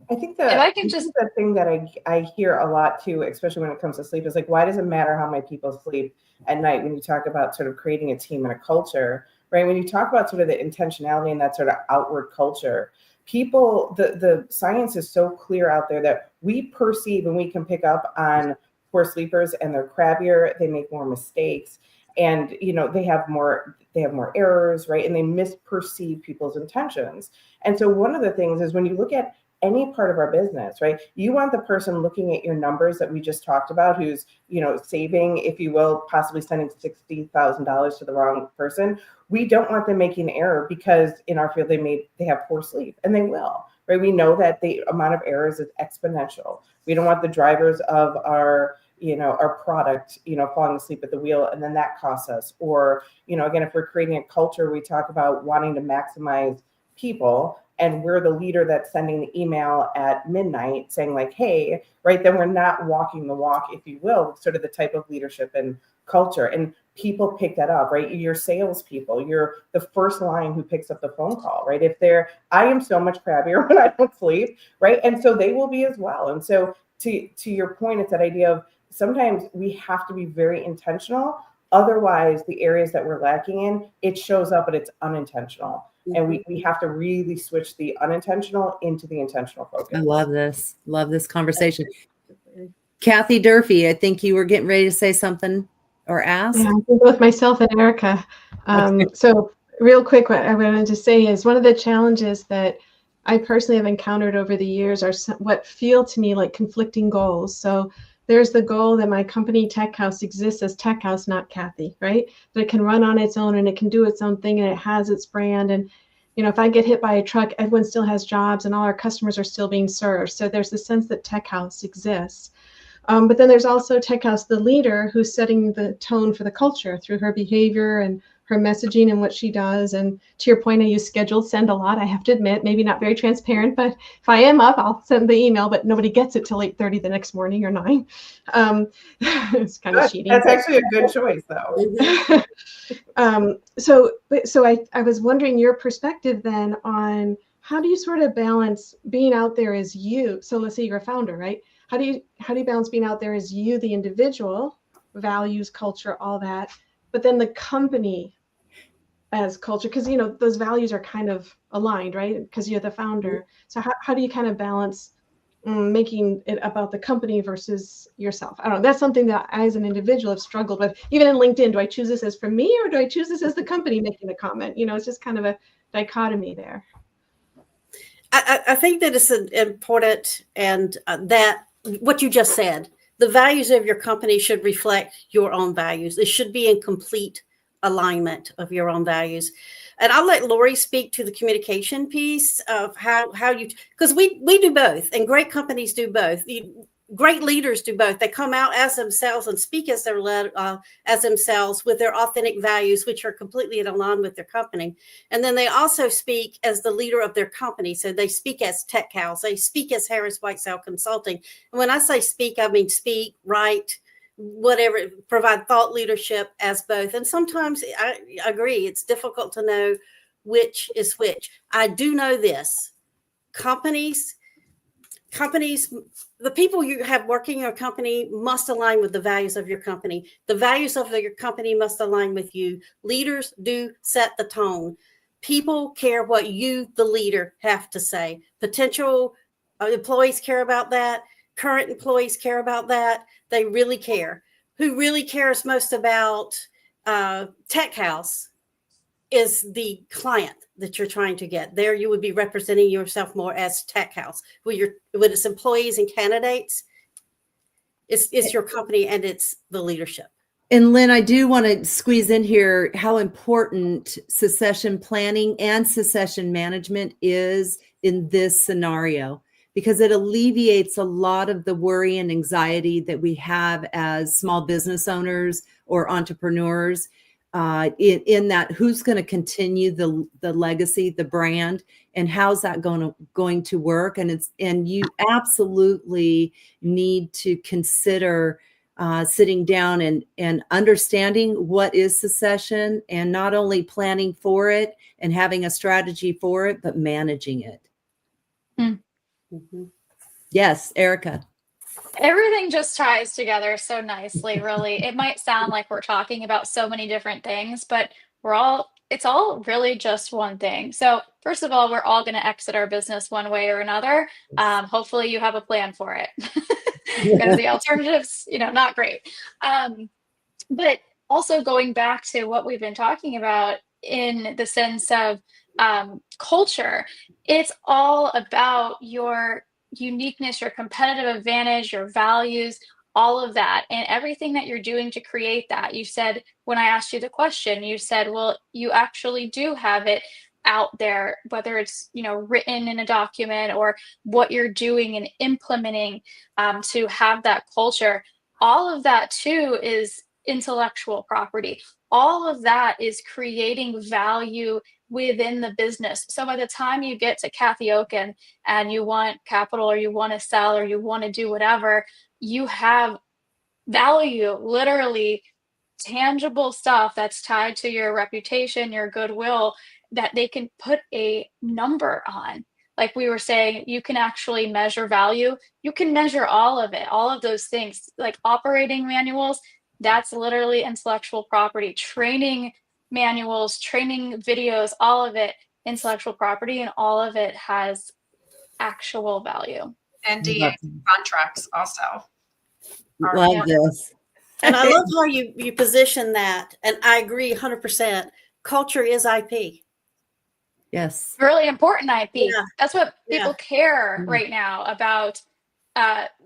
I think the thing that I hear a lot too, especially when it comes to sleep, is like, why does it matter how my people sleep at night when you talk about sort of creating a team and a culture, right? When you talk about sort of the intentionality and that sort of outward culture, people, the science is so clear out there that we perceive and we can pick up on poor sleepers, and they're crabbier, they make more mistakes, and they have more errors, right? And they misperceive people's intentions. And so one of the things is, when you look at any part of our business, right, you want the person looking at your numbers that we just talked about, who's saving, if you will, possibly sending $60,000 to the wrong person. We don't want them making an error, because in our field they have poor sleep, and they will, right? We know that the amount of errors is exponential. We don't want the drivers of our our product, falling asleep at the wheel, and then that costs us. Or, again, if we're creating a culture, we talk about wanting to maximize people, and we're the leader that's sending the email at midnight saying like, hey, right, then we're not walking the walk, if you will, sort of the type of leadership and culture. And people pick that up, right? You're salespeople. You're the first line who picks up the phone call, right? I am so much crabbier when I don't sleep, right? And so they will be as well. And so to your point, it's that idea of sometimes we have to be very intentional. Otherwise, the areas that we're lacking in, it shows up, but it's unintentional. And we have to really switch the unintentional into the intentional focus. I love this conversation. Kathy Durfee, I think you were getting ready to say something or ask. Yeah, I think both myself and Erica. So real quick, what I wanted to say is one of the challenges that I personally have encountered over the years are what feel to me like conflicting goals. So there's the goal that my company TechHouse exists as TechHouse, not Kathy, right? That it can run on its own and it can do its own thing and it has its brand. And, if I get hit by a truck, everyone still has jobs and all our customers are still being served. So there's the sense that TechHouse exists. But then there's also TechHouse, the leader, who's setting the tone for the culture through her behavior and her messaging and what she does. And to your point, I use scheduled send a lot, I have to admit, maybe not very transparent, but if I am up, I'll send the email, but nobody gets it till 8:30 the next morning or 9. It's kind of cheating. That's actually a good choice, though. So I was wondering your perspective then on how do you sort of balance being out there as you? So let's say you're a founder, right? How do you balance being out there as you, the individual, values, culture, all that, but then the company as culture, because those values are kind of aligned, right? Because you're the founder. So how do you kind of balance making it about the company versus yourself? I don't know. That's something that I, as an individual, have struggled with. Even in LinkedIn, do I choose this as for me or do I choose this as the company making the comment? It's just kind of a dichotomy there. I think that it's important, and that what you just said, the values of your company should reflect your own values. It should be in complete alignment of your own values. And I'll let Lori speak to the communication piece of how you, because we do both, and great companies do both. Great leaders do both. They come out as themselves and speak as they're led, as themselves with their authentic values, which are completely in line with their company. And then they also speak as the leader of their company. So they speak as TechHouse. They speak as Harris Whitesell Consulting. And when I say speak, I mean speak, write, whatever, provide thought leadership as both. And sometimes I agree, it's difficult to know which is which. I do know this. Companies, the people you have working in your company must align with the values of your company. The values of your company must align with you. Leaders do set the tone. People care what you, the leader, have to say. Potential employees care about that. Current employees care about that. They really care. Who really cares most about TechHouse is the client that you're trying to get. There you would be representing yourself more as TechHouse. With its employees and candidates, it's your company and it's the leadership. And Lynn, I do want to squeeze in here how important succession planning and succession management is in this scenario, because it alleviates a lot of the worry and anxiety that we have as small business owners or entrepreneurs. In that, who's going to continue the legacy, the brand, and how's that going to work? And you absolutely need to consider sitting down and understanding what is succession, and not only planning for it and having a strategy for it, but managing it. Mm-hmm. Yes, Erica. Everything just ties together so nicely, really. It might sound like we're talking about so many different things, but it's all really just one thing. So first of all, we're all going to exit our business one way or another. Hopefully you have a plan for it, because the alternatives, not great. But also going back to what we've been talking about in the sense of culture, it's all about your uniqueness, your competitive advantage, your values, all of that, and everything that you're doing to create that. You said, when I asked you the question, you said, well, you actually do have it out there, whether it's, written in a document or what you're doing and implementing to have that culture. all of that too is intellectual property. All of that is creating value within the business. So by the time you get to Kathy Okun and you want capital, or you want to sell, or you want to do whatever, you have value, literally tangible stuff that's tied to your reputation, your goodwill, that they can put a number on. Like we were saying, you can actually measure value. You can measure all of it, all of those things, like operating manuals. That's literally intellectual property. Training manuals, training videos, all of it, intellectual property, and all of it has actual value. And DA contracts also. Love this. And I love how you position that. And I agree 100%. Culture is IP. Yes. Really important IP. Yeah. That's what people care Mm. right now about.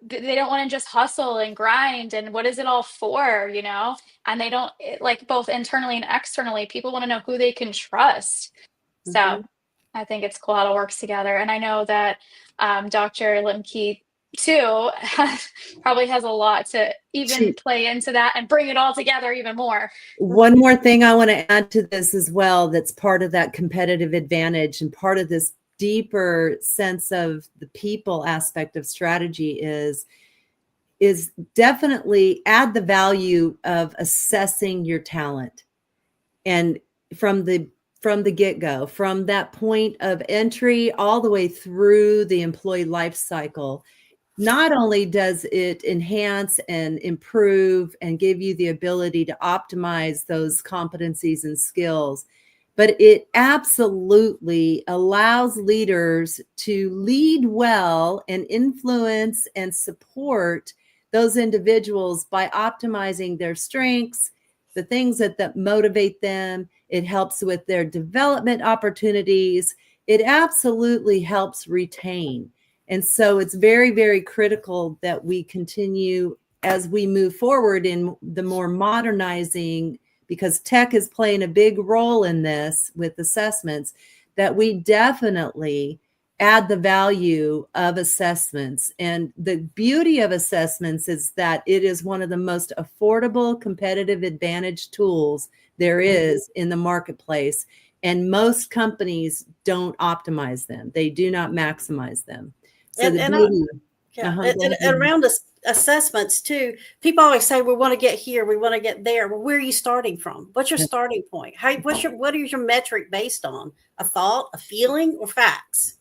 They don't want to just hustle and grind, and what is it all for, you know? And they don't, like, both internally and externally, people want to know who they can trust. So I think it's cool how it works together. And I know that Dr. Lemke too probably has a lot to even play into that and bring it all together even more. One more thing I want to add to this as well, that's part of that competitive advantage and part of this deeper sense of the people aspect of strategy is definitely add the value of assessing your talent. And from the get-go, from that point of entry all the way through the employee life cycle, not only does it enhance and improve and give you the ability to optimize those competencies and skills, but it absolutely allows leaders to lead well and influence and support those individuals by optimizing their strengths, the things that motivate them. It helps with their development opportunities. It absolutely helps retain. And so it's very, very critical that we continue as we move forward in the more modernizing, because tech is playing a big role in this with assessments, that we definitely add the value of assessments. And the beauty of assessments is that it is one of the most affordable competitive advantage tools there is in the marketplace. And most companies don't optimize them. They do not maximize them. So and around assessments too, people always say, we want to get here, we want to get there. Well, where are you starting from? What's your starting point? What is your metric based on? A thought, a feeling, or facts?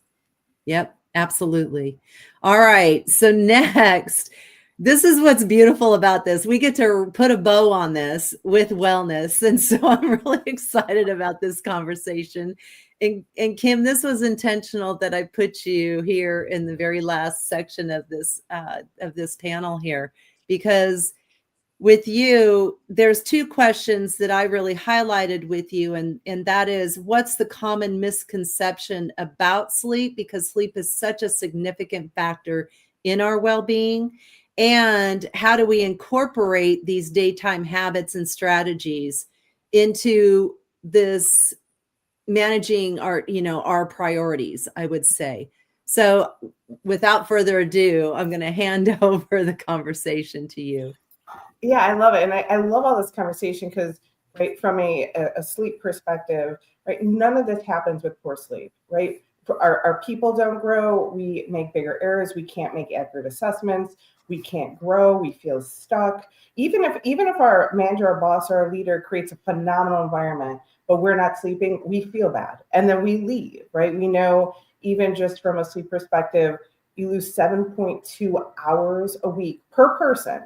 Yep, absolutely. All right. So next, this is what's beautiful about this. We get to put a bow on this with wellness. And so I'm really excited about this conversation. And Kim, this was intentional that I put you here in the very last section of this panel here, because with you, there's two questions that I really highlighted with you. And that is, what's the common misconception about sleep? Because sleep is such a significant factor in our well-being. And how do we incorporate these daytime habits and strategies into this managing our priorities, I would say. So without further ado, I'm going to hand over the conversation to you. Yeah, I love it. And I love all this conversation because, right, from a sleep perspective, right, none of this happens with poor sleep, right? Our people don't grow. We make bigger errors. We can't make accurate assessments. We can't grow. We feel stuck. Even if our manager, our boss, or our leader creates a phenomenal environment, but we're not sleeping, we feel bad. And then we leave, right? We know, even just from a sleep perspective, you lose 7.2 hours a week per person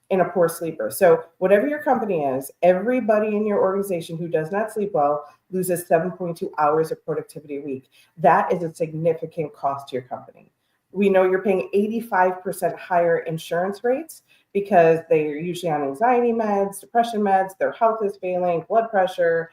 in a poor sleeper. So whatever your company is, everybody in your organization who does not sleep well loses 7.2 hours of productivity a week. That is a significant cost to your company. We know you're paying 85% higher insurance rates because they're usually on anxiety meds, depression meds, their health is failing, blood pressure,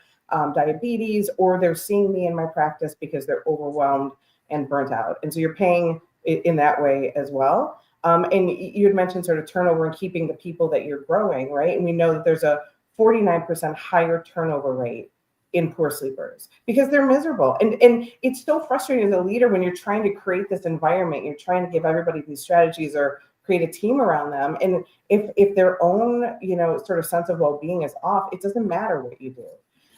diabetes, or they're seeing me in my practice because they're overwhelmed and burnt out. And so you're paying in that way as well. And you had mentioned sort of turnover and keeping the people that you're growing, right? And we know that there's a 49% higher turnover rate in poor sleepers because they're miserable. And it's so frustrating as a leader when you're trying to create this environment, you're trying to give everybody these strategies or create a team around them. And if their own, sort of sense of well-being is off, it doesn't matter what you do.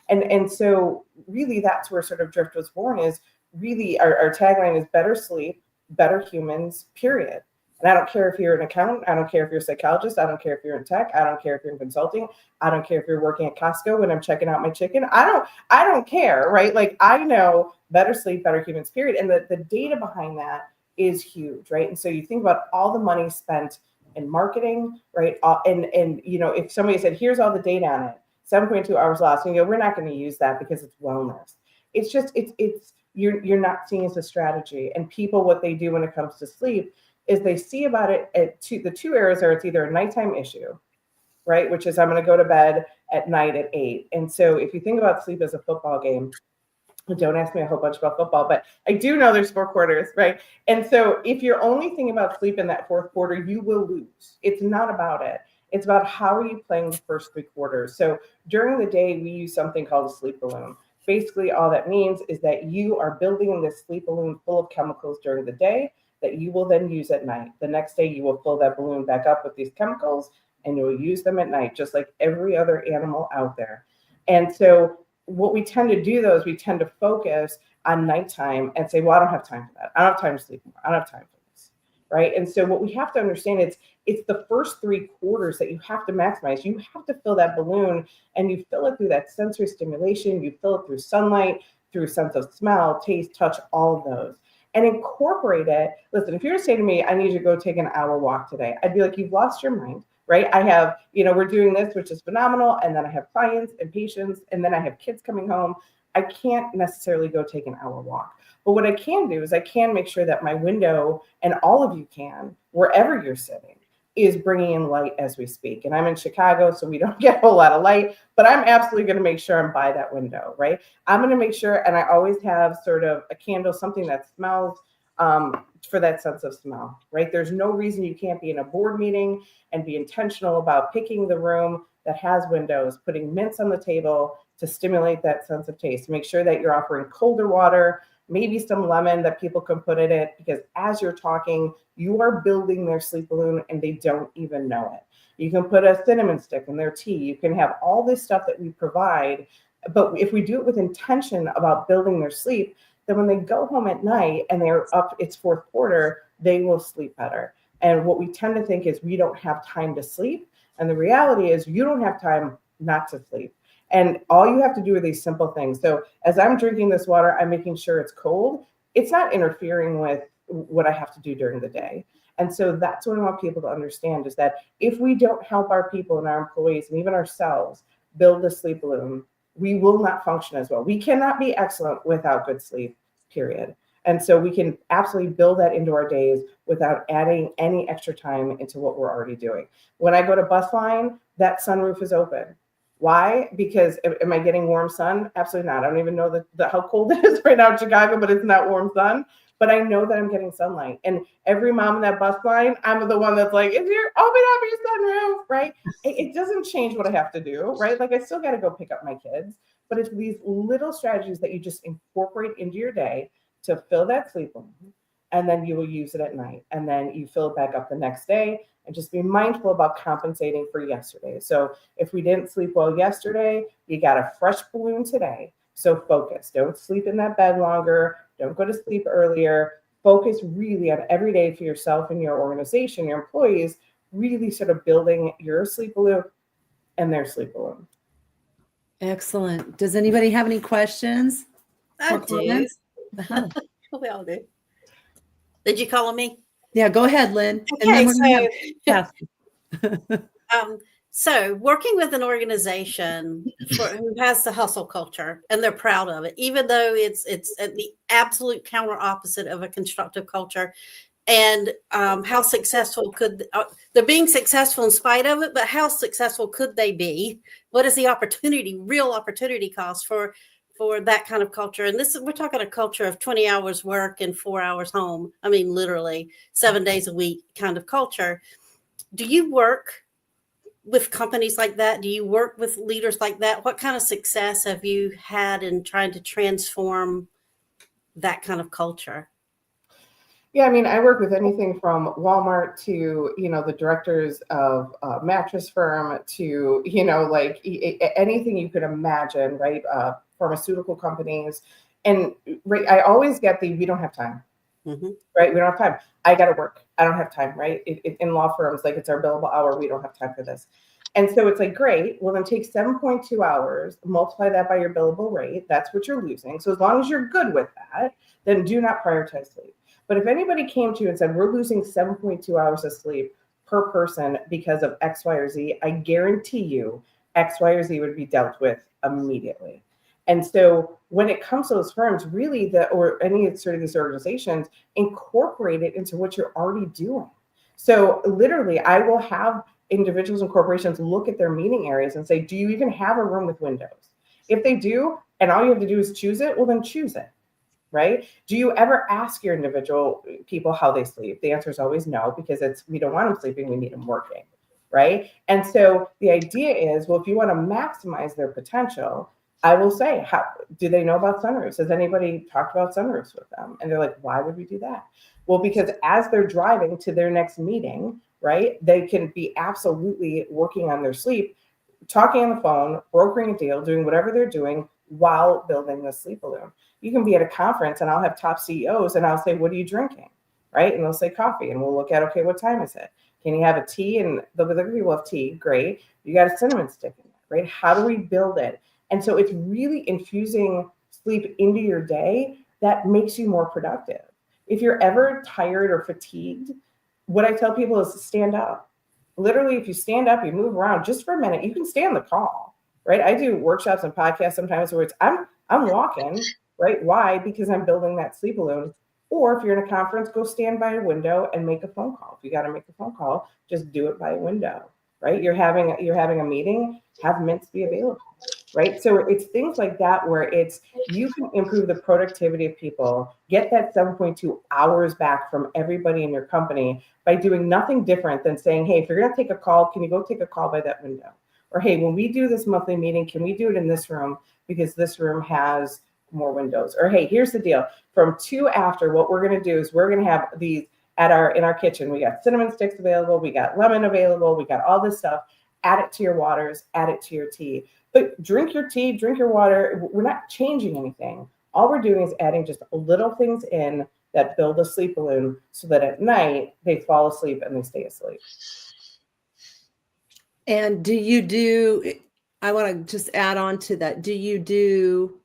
And so really that's where sort of Drift was born, is really our tagline is better sleep, better humans, period. And I don't care if you're an accountant, I don't care if you're a psychologist, I don't care if you're in tech, I don't care if you're in consulting, I don't care if you're working at Costco when I'm checking out my chicken. I don't care, right? Like, I know better sleep, better humans, period. And the data behind that is huge, right? And so you think about all the money spent in marketing, right? And if somebody said, here's all the data on it, 7.2 hours lost, and we're not going to use that because it's wellness. It's just, you're not seeing as a strategy. And people, what they do when it comes to sleep is they see about it the two areas are, it's either a nighttime issue, right? Which is, I'm going to go to bed at night at 8. And so if you think about sleep as a football game, don't ask me a whole bunch about football, but I do know there's 4 quarters, right? And so if you're only thinking about sleep in that 4th quarter, you will lose. It's not about it. It's about how are you playing the first 3 quarters. So during the day, we use something called a sleep balloon. Basically, all that means is that you are building this sleep balloon full of chemicals during the day that you will then use at night. The next day, you will fill that balloon back up with these chemicals, and you will use them at night, just like every other animal out there. And so what we tend to do, though, is we tend to focus on nighttime and say, well, I don't have time for that. I don't have time to sleep more. I don't have time for this, right? And so what we have to understand, it's the first 3 quarters that you have to maximize. You have to fill that balloon, and you fill it through that sensory stimulation. You fill it through sunlight, through sense of smell, taste, touch, all of those. And incorporate it. Listen, if you were to say to me, I need you to go take an hour walk today, I'd be like, you've lost your mind, right? I have, we're doing this, which is phenomenal. And then I have clients and patients, and then I have kids coming home. I can't necessarily go take an hour walk. But what I can do is I can make sure that my window, and all of you can, wherever you're sitting, is bringing in light as we speak. And I'm in Chicago, so we don't get a whole lot of light, but I'm absolutely going to make sure I'm by that window, right? I'm going to make sure, and I always have sort of a candle, something that smells, for that sense of smell, right? There's no reason you can't be in a board meeting and be intentional about picking the room that has windows, putting mints on the table to stimulate that sense of taste. Make sure that you're offering colder water, maybe some lemon that people can put in it, because as you're talking, you are building their sleep balloon and they don't even know it. You can put a cinnamon stick in their tea. You can have all this stuff that we provide. But if we do it with intention about building their sleep, then when they go home at night and they're up, it's 4th quarter, they will sleep better. And what we tend to think is we don't have time to sleep. And the reality is you don't have time not to sleep. And all you have to do are these simple things. So as I'm drinking this water, I'm making sure it's cold. It's not interfering with what I have to do during the day. And so that's what I want people to understand, is that if we don't help our people and our employees and even ourselves build the sleep balloon, we will not function as well. We cannot be excellent without good sleep, period. And so we can absolutely build that into our days without adding any extra time into what we're already doing. When I go to bus line, that sunroof is open. Why? Because am I getting warm sun? Absolutely not. I don't even know how cold it is right now in Chicago, but it's not warm sun. But I know that I'm getting sunlight. And every mom in that bus line, I'm the one that's like, open up your sunroof, right? It doesn't change what I have to do, right? Like, I still got to go pick up my kids. But it's these little strategies that you just incorporate into your day to fill that sleep balloon. And then you will use it at night. And then you fill it back up the next day. And just be mindful about compensating for yesterday. So if we didn't sleep well yesterday, you got a fresh balloon today. So focus. Don't sleep in that bed longer. Don't go to sleep earlier. Focus really on every day for yourself and your organization, your employees, really sort of building your sleep balloon and their sleep balloon. Excellent. Does anybody have any questions? I or do. comments? We all do. Did you call on me? Yeah, go ahead, Lynn. Okay, Have so working with an organization who has the hustle culture and they're proud of it, even though it's the absolute counter opposite of a constructive culture. And how successful they're being successful in spite of it, but how successful could they be? What is the real opportunity cost for that kind of culture? And we're talking a culture of 20 hours work and 4 hours home. I mean, literally 7 days a week kind of culture. Do you work with companies like that? Do you work with leaders like that? What kind of success have you had in trying to transform that kind of culture? Yeah, I mean, I work with anything from Walmart to, the directors of a mattress firm to, like anything you could imagine, right? Pharmaceutical companies. And right, I always get we don't have time, Mm-hmm. right? We don't have time. I got to work. I don't have time, right? In law firms, like it's our billable hour. We don't have time for this. And so it's like, great. Well, then take 7.2 hours, multiply that by your billable rate. That's what you're losing. So as long as you're good with that, then do not prioritize sleep. But if anybody came to you and said, we're losing 7.2 hours of sleep per person because of X, Y, or Z, I guarantee you X, Y, or Z would be dealt with immediately. And so when it comes to those firms, really, or any sort of these organizations, incorporate it into what you're already doing. So literally, I will have individuals and corporations look at their meeting areas and say, do you even have a room with windows? If they do, and all you have to do is choose it, well, then choose it. Right? Do you ever ask your individual people how they sleep? The answer is always no, because we don't want them sleeping, we need them working, right? And so the idea is, well, if you want to maximize their potential, I will say, how do they know about sunroofs? Has anybody talked about sunroofs with them? And they're like, why would we do that? Well, because as they're driving to their next meeting, right, they can be absolutely working on their sleep, talking on the phone, brokering a deal, doing whatever they're doing while building the sleep balloon. You can be at a conference and I'll have top CEOs and I'll say, what are you drinking? Right? And they'll say coffee. And we'll look at, okay, what time is it? Can you have a tea? And they'll be like, we will have tea. Great. You got a cinnamon stick in there, right? How do we build it? And so it's really infusing sleep into your day that makes you more productive. If you're ever tired or fatigued, what I tell people is stand up. Literally, if you stand up, you move around just for a minute, you can stay on the call, right? I do workshops and podcasts sometimes where I'm walking, right? Why? Because I'm building that sleep balloon. Or if you're in a conference, go stand by a window and make a phone call. If you got to make a phone call, just do it by a window, right? You're having a meeting, have mints be available, right? So it's things like that where you can improve the productivity of people, get that 7.2 hours back from everybody in your company by doing nothing different than saying, hey, if you're going to take a call, can you go take a call by that window? Or, hey, when we do this monthly meeting, can we do it in this room because this room has more windows? Or, hey, here's the deal. From 2 after, what we're going to do is we're going to have these in our kitchen. We got cinnamon sticks available. We got lemon available. We got all this stuff. Add it to your waters. Add it to your tea. But drink your tea, drink your water. We're not changing anything. All we're doing is adding just little things in that build a sleep balloon so that at night they fall asleep and they stay asleep. And I want to just add on to that. Do you do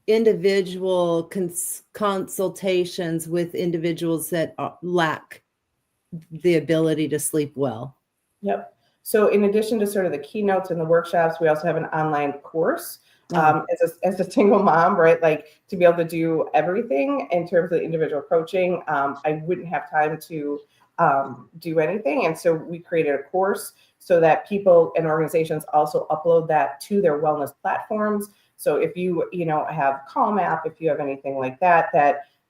individual consultations with individuals that lack the ability to sleep well? Yep. So in addition to sort of the keynotes and the workshops, we also have an online course. As a single mom, right? Like to be able to do everything in terms of individual coaching, I wouldn't have time to do anything. And so we created a course so that people and organizations also upload that to their wellness platforms. So if you have Calm app, if you have anything like that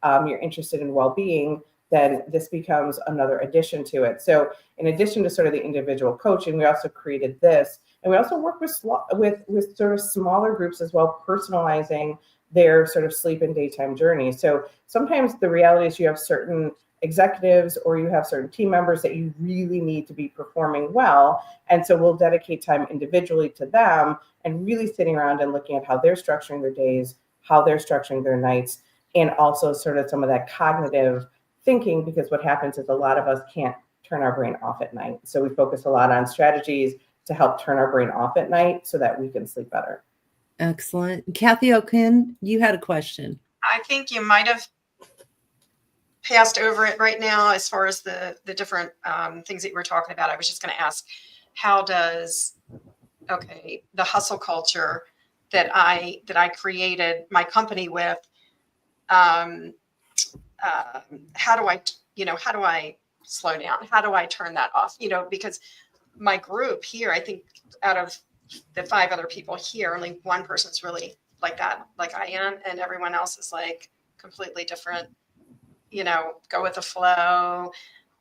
you're interested in well-being, then this becomes another addition to it. So in addition to sort of the individual coaching, we also created this. And we also work with sort of smaller groups as well, personalizing their sort of sleep and daytime journey. So sometimes the reality is you have certain executives or you have certain team members that you really need to be performing well. And so we'll dedicate time individually to them and really sitting around and looking at how they're structuring their days, how they're structuring their nights, and also sort of some of that cognitive thinking, because what happens is a lot of us can't turn our brain off at night. So we focus a lot on strategies to help turn our brain off at night so that we can sleep better. Excellent. Kathy Okun, you had a question. I think you might have passed over it right now as far as the different things that you were talking about. I was just going to ask, how does the hustle culture that I created my company with, how do I slow down? How do I turn that off? Because my group here, I think out of the 5 other people here, only one person's really like that, like I am, and everyone else is like completely different. Go with the flow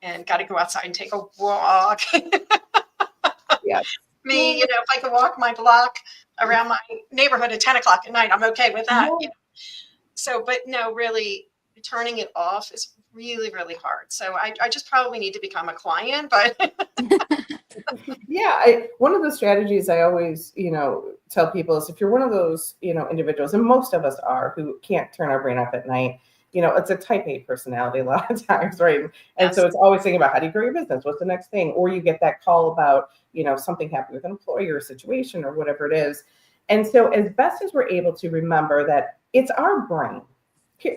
and got to go outside and take a walk. Yeah. Me, if I could walk my block around my neighborhood at 10 o'clock at night, I'm okay with that. So, but no, really turning it off is really, really hard. So I just probably need to become a client, but Yeah, one of the strategies I always, tell people is if you're one of those, individuals, and most of us are, who can't turn our brain off at night, it's a type A personality a lot of times, right? And so it's always thinking about how do you grow your business? What's the next thing? Or you get that call about, something happened with an employee or situation or whatever it is. And so as best as we're able to remember that it's our brain.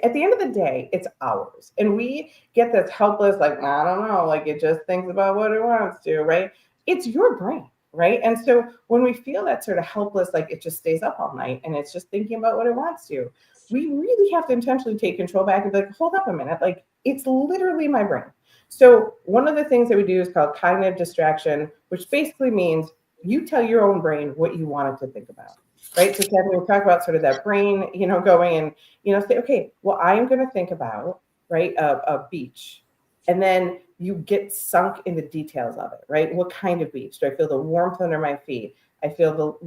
At the end of the day, it's ours. And we get this helpless, like, I don't know, like it just thinks about what it wants to, right? It's your brain, right? And so when we feel that sort of helpless, like it just stays up all night and it's just thinking about what it wants to, we really have to intentionally take control back and be like, hold up a minute, like it's literally my brain. So one of the things that we do is called cognitive distraction, which basically means you tell your own brain what you want it to think about, right? So Kevin, we talk about sort of that brain, going and, say, okay, well, I am going to think about, right, a beach. And then you get sunk in the details of it, right? What kind of beach? Do I feel the warmth under my feet? I feel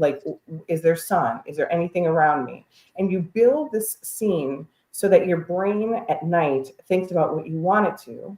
is there sun? Is there anything around me? And you build this scene so that your brain at night thinks about what you want it to.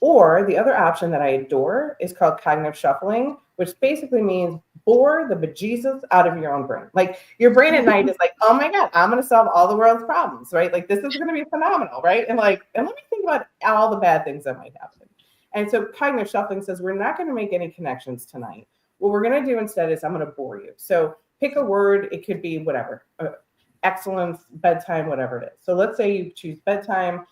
Or the other option that I adore is called cognitive shuffling, which basically means bore the bejesus out of your own brain. Like your brain at night is like, oh my God, I'm going to solve all the world's problems, right? Like this is going to be phenomenal, right? And let me think about all the bad things that might happen. And so cognitive shuffling says, we're not going to make any connections tonight. What we're going to do instead is I'm going to bore you. So pick a word. It could be whatever, excellence, bedtime, whatever it is. So let's say you choose bedtime.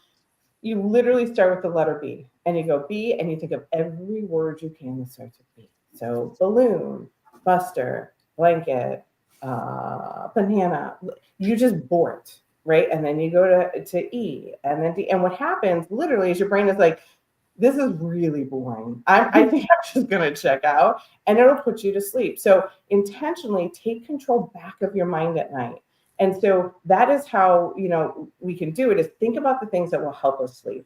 You literally start with the letter B and you go B and you think of every word you can that starts with B. So balloon, buster, blanket, banana, you just bore it, right? And then you go to E and then D. And what happens literally is your brain is like, this is really boring. I think I'm just going to check out, and it'll put you to sleep. So intentionally take control back of your mind at night. And so that is how, we can do it, is think about the things that will help us sleep.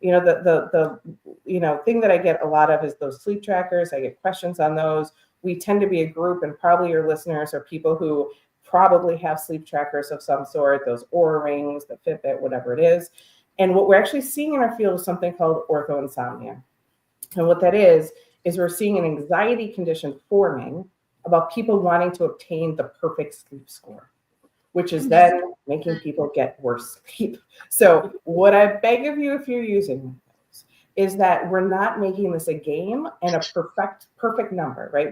The thing that I get a lot of is those sleep trackers. I get questions on those. We tend to be a group, and probably your listeners are people who probably have sleep trackers of some sort, those Oura rings, the Fitbit, whatever it is. And what we're actually seeing in our field is something called orthoinsomnia. And what that is we're seeing an anxiety condition forming about people wanting to obtain the perfect sleep score, which is then making people get worse sleep. So what I beg of you, if you're using those, is that we're not making this a game and a perfect number, right?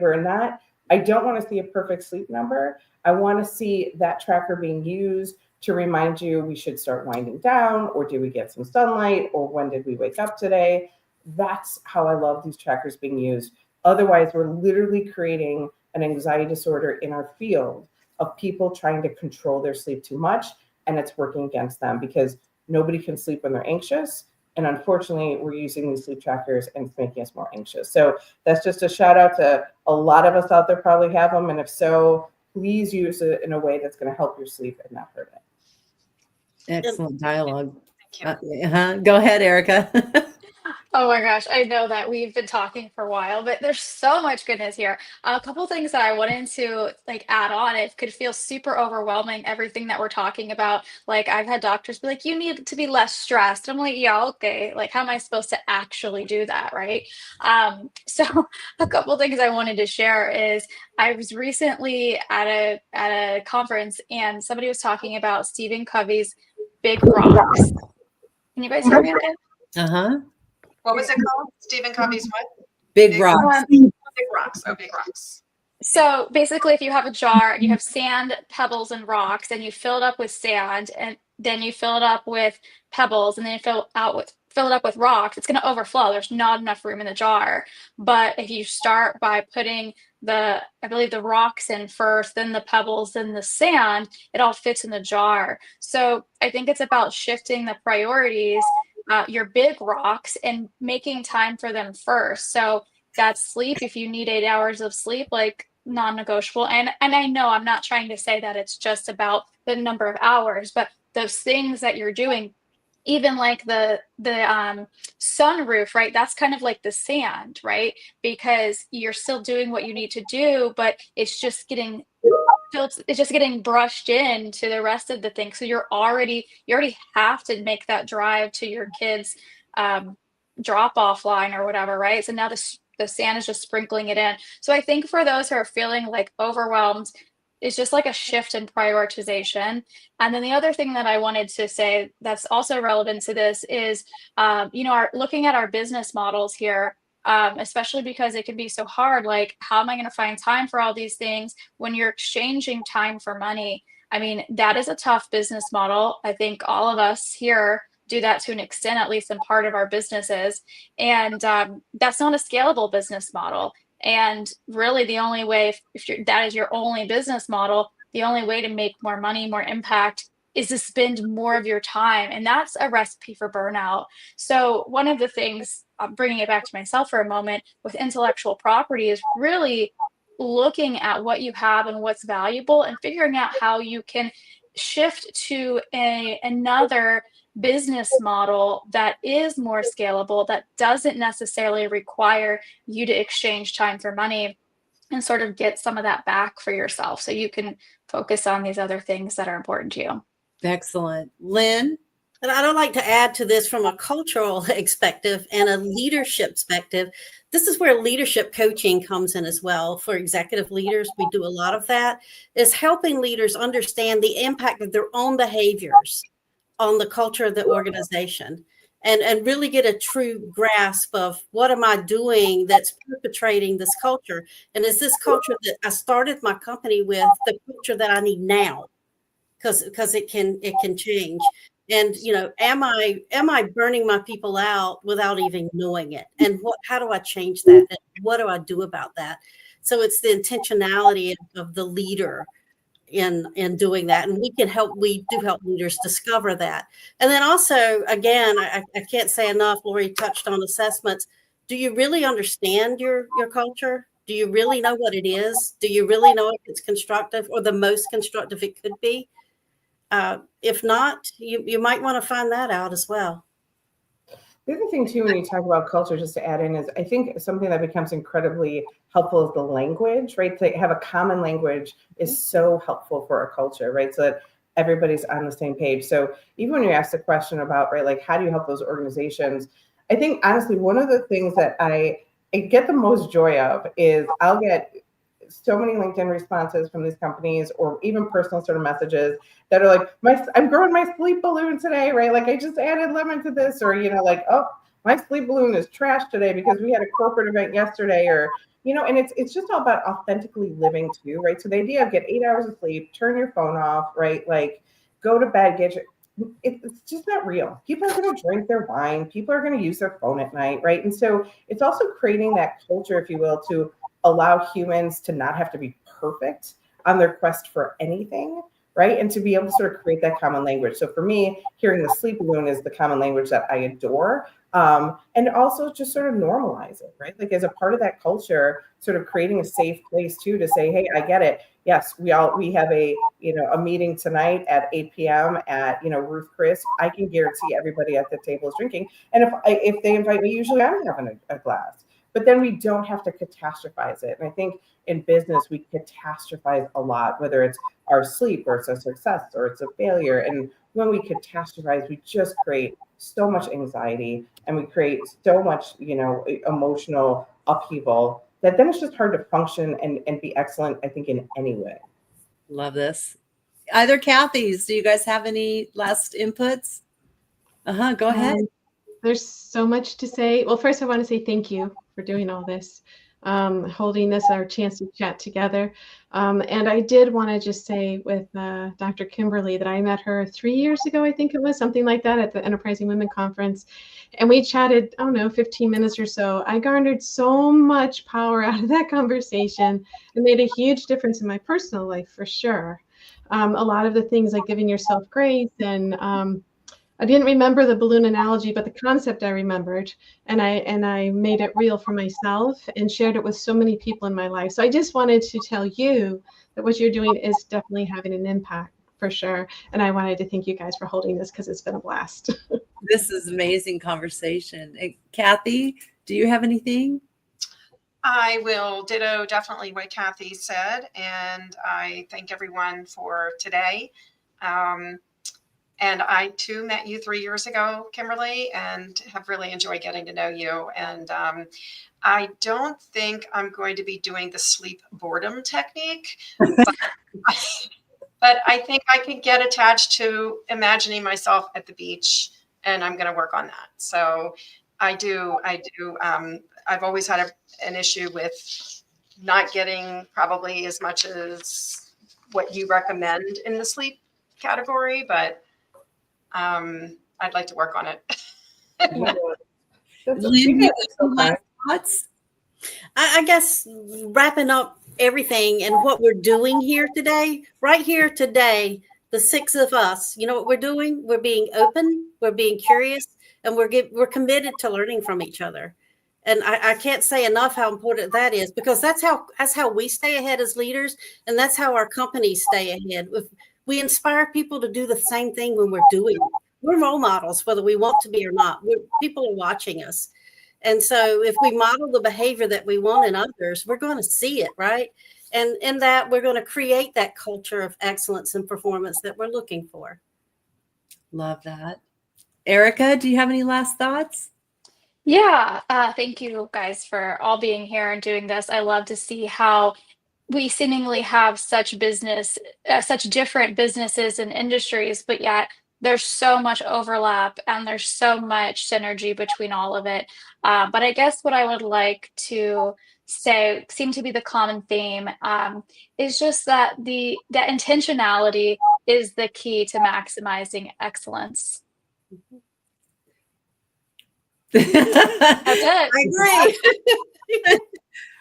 I don't want to see a perfect sleep number. I want to see that tracker being used to remind you we should start winding down, or did we get some sunlight, or when did we wake up today? That's how I love these trackers being used. Otherwise, we're literally creating an anxiety disorder in our field of people trying to control their sleep too much, and it's working against them because nobody can sleep when they're anxious. And unfortunately, we're using these sleep trackers and it's making us more anxious. So that's just a shout out to a lot of us out there probably have them. And if so, please use it in a way that's going to help your sleep and not hurt it. Excellent dialogue. thank you. Go ahead, Erica. Oh my gosh, I know that we've been talking for a while, but there's so much goodness here. A couple things that I wanted to add on. It could feel super overwhelming, everything that we're talking about. Like I've had doctors be like, you need to be less stressed. I'm like, yeah, okay. Like how am I supposed to actually do that, right? So a couple things I wanted to share is I was recently at a conference and somebody was talking about Stephen Covey's Big Rocks. Can you guys hear me okay? Uh-huh. What was it called? Stephen Covey's what? Big rocks. Big rocks. Oh, big rocks. So basically, if you have a jar and you have sand, pebbles, and rocks, and you fill it up with sand, and then you fill it up with pebbles, and then you fill it up with rocks, it's going to overflow. There's not enough room in the jar. But if you start by putting I believe the rocks in first, then the pebbles, then the sand, it all fits in the jar. So I think it's about shifting the priorities, your big rocks, and making time for them first. So that's sleep. If you need 8 hours of sleep, like non-negotiable. And I know I'm not trying to say that it's just about the number of hours, but those things that you're doing, even like the sunroof, right? That's kind of like the sand, right? Because you're still doing what you need to do, but it's just getting it's just getting brushed into the rest of the thing. So you already have to make that drive to your kids' drop off line or whatever, right? So now the sand is just sprinkling it in. So I think for those who are feeling like overwhelmed, it's just like a shift in prioritization. And then the other thing that I wanted to say that's also relevant to this is, looking at our business models here, especially because it can be so hard. Like, how am I going to find time for all these things when you're exchanging time for money? I mean, that is a tough business model. I think all of us here do that to an extent, at least in part of our businesses. And that's not a scalable business model. And really the only way, if that is your only business model, the only way to make more money, more impact is to spend more of your time. And that's a recipe for burnout. So one of the things, bringing it back to myself for a moment, with intellectual property is really looking at what you have and what's valuable and figuring out how you can shift to another business model that is more scalable, that doesn't necessarily require you to exchange time for money, and sort of get some of that back for yourself so you can focus on these other things that are important to you. Excellent. Lynn? And I'd like to add to this from a cultural perspective and a leadership perspective. This is where leadership coaching comes in as well. For executive leaders, we do a lot of that, is helping leaders understand the impact of their own behaviors on the culture of the organization, and really get a true grasp of what am I doing that's perpetrating this culture? And is this culture that I started my company with the culture that I need now? Because it can change. And am I burning my people out without even knowing it? And how do I change that? And what do I do about that? So it's the intentionality of the leader in doing that. And we do help leaders discover that. And then also, again, I can't say enough, Lori touched on assessments. Do you really understand your culture? Do you really know what it is? Do you really know if it's constructive or the most constructive it could be? If not, you might want to find that out as well. The other thing too, when you talk about culture, just to add in, is I think something that becomes incredibly helpful is the language, right? To have a common language is so helpful for a culture, right? So that everybody's on the same page. So even when you ask the question about, right, like how do you help those organizations? I think honestly, one of the things that I get the most joy of is I'll get so many LinkedIn responses from these companies, or even personal sort of messages that are like, I'm growing my sleep balloon today, right? Like I just added lemon to this, or, like, oh, my sleep balloon is trashed today because we had a corporate event yesterday, or, and it's just all about authentically living too, right? So the idea of get 8 hours of sleep, turn your phone off, right? Like go to bed, it's just not real. People are going to drink their wine. People are going to use their phone at night, right? And so it's also creating that culture, if you will, to allow humans to not have to be perfect on their quest for anything, right? And to be able to sort of create that common language. So for me, hearing the sleep balloon is the common language that I adore. And also just sort of normalize it, right? Like as a part of that culture, sort of creating a safe place too, to say, hey, I get it. Yes, we have a meeting tonight at 8 p.m. at, Ruth Chris. I can guarantee everybody at the table is drinking. And if they invite me, usually I'm having a glass. But then we don't have to catastrophize it. And I think in business, we catastrophize a lot, whether it's our sleep or it's a success or it's a failure. And when we catastrophize, we just create so much anxiety and we create so much, emotional upheaval that then it's just hard to function and be excellent, I think, in any way. Love this. Either Kathy's, do you guys have any last inputs? Go ahead. There's so much to say. Well, first I want to say thank you for doing all this, holding this, our chance to chat together. And I did want to just say with Dr. Kimberly that I met her 3 years ago, I think it was, something like that, at the Enterprising Women Conference. And we chatted, 15 minutes or so. I garnered so much power out of that conversation. It made a huge difference in my personal life, for sure. A lot of the things like giving yourself grace, and I didn't remember the balloon analogy, but the concept I remembered, and I made it real for myself and shared it with so many people in my life. So I just wanted to tell you that what you're doing is definitely having an impact, for sure. And I wanted to thank you guys for holding this because it's been a blast. This is amazing conversation. Kathy, do you have anything? I will ditto definitely what Kathy said, and I thank everyone for today. And I too met you 3 years ago, Kimberly, and have really enjoyed getting to know you. And I don't think I'm going to be doing the sleep boredom technique, but I think I can get attached to imagining myself at the beach, and I'm going to work on that. So I do. I've always had an issue with not getting probably as much as what you recommend in the sleep category, but I'd like to work on it. Lynn, you have some last thoughts? I guess wrapping up everything and what we're doing here today, right here today, the six of us, you know what we're doing? We're being open, we're being curious, and we're committed to learning from each other. And I can't say enough how important that is, because that's how we stay ahead as leaders, and that's how our companies stay ahead. We inspire people to do the same thing when we're doing it. We're role models, whether we want to be or not. People are watching us. And so if we model the behavior that we want in others, we're going to see it, right? And in that, we're going to create that culture of excellence and performance that we're looking for. Love that. Erica, do you have any last thoughts? Yeah, thank you guys for all being here and doing this. I love to see how we seemingly have such different businesses and industries, but yet there's so much overlap and there's so much synergy between all of it. But I guess what I would like to say seem to be the common theme is just that that intentionality is the key to maximizing excellence. That's it. I agree.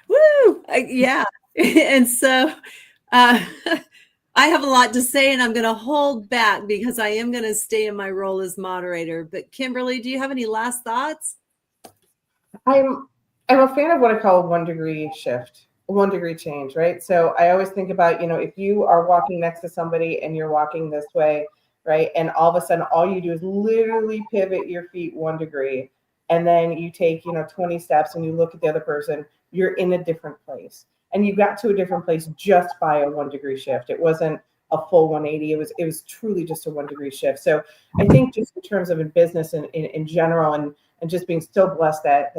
Woo! Yeah. And so I have a lot to say, and I'm going to hold back because I am going to stay in my role as moderator. But Kimberly, do you have any last thoughts? I'm a fan of what I call a 1 degree shift, a 1 degree change, right? So I always think about, if you are walking next to somebody and you're walking this way, right? And all of a sudden, all you do is literally pivot your feet 1 degree. And then you take, 20 steps and you look at the other person, you're in a different place. And you got to a different place just by a 1 degree shift. It wasn't a full 180. It was truly just a 1 degree shift. So I think just in terms of in business and in general, and just being so blessed that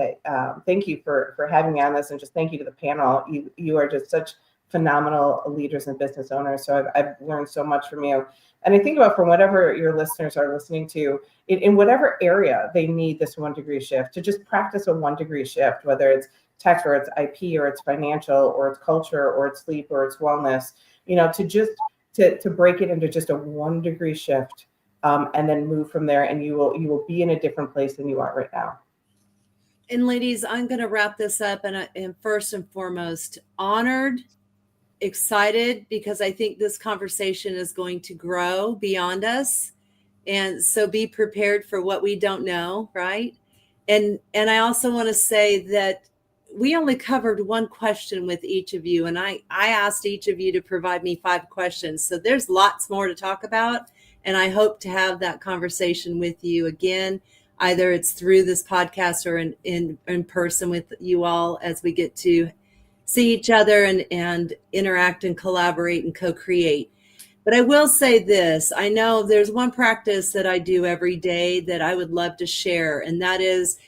thank you for having me on this, and just thank you to the panel. You are just such phenomenal leaders and business owners. So I've learned so much from you. And I think about from whatever your listeners are listening to, in whatever area they need this 1 degree shift, to just practice a 1 degree shift, whether it's tech or it's IP or it's financial or it's culture or it's sleep or it's wellness, to break it into just a 1 degree shift, and then move from there, and you will be in a different place than you are right now. And ladies, I'm going to wrap this up, and I am first and foremost honored, excited, because I think this conversation is going to grow beyond us. And so be prepared for what we don't know, right? And I also want to say that we only covered 1 question with each of you, and I asked each of you to provide me 5 questions. So there's lots more to talk about, and I hope to have that conversation with you again, either it's through this podcast or in person with you all as we get to see each other and interact and collaborate and co-create. But I will say this, I know there's 1 practice that I do every day that I would love to share, and that is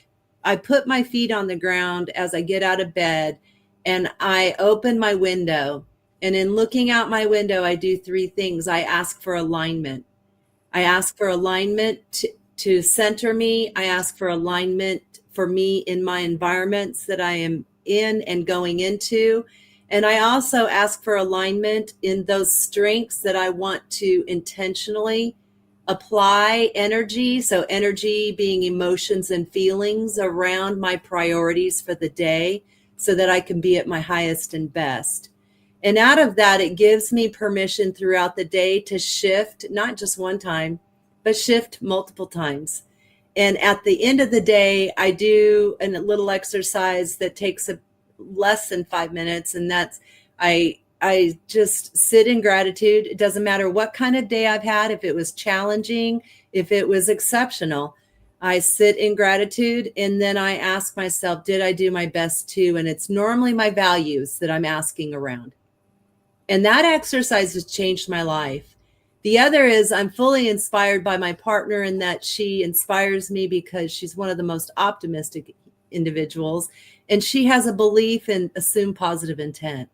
I put my feet on the ground as I get out of bed, and I open my window. And in looking out my window, I do 3 things. I ask for alignment. I ask for alignment to center me. I ask for alignment for me in my environments that I am in and going into. And I also ask for alignment in those strengths that I want to intentionally apply energy. So energy being emotions and feelings around my priorities for the day so that I can be at my highest and best. And out of that, it gives me permission throughout the day to shift, not just 1 time, but shift multiple times. And at the end of the day, I do a little exercise that takes less than 5 minutes. And that's, I just sit in gratitude. It doesn't matter what kind of day I've had, if it was challenging, if it was exceptional. I sit in gratitude, and then I ask myself, did I do my best too? And it's normally my values that I'm asking around. And that exercise has changed my life. The other is I'm fully inspired by my partner in that she inspires me because she's one of the most optimistic individuals, and she has a belief in assume positive intent.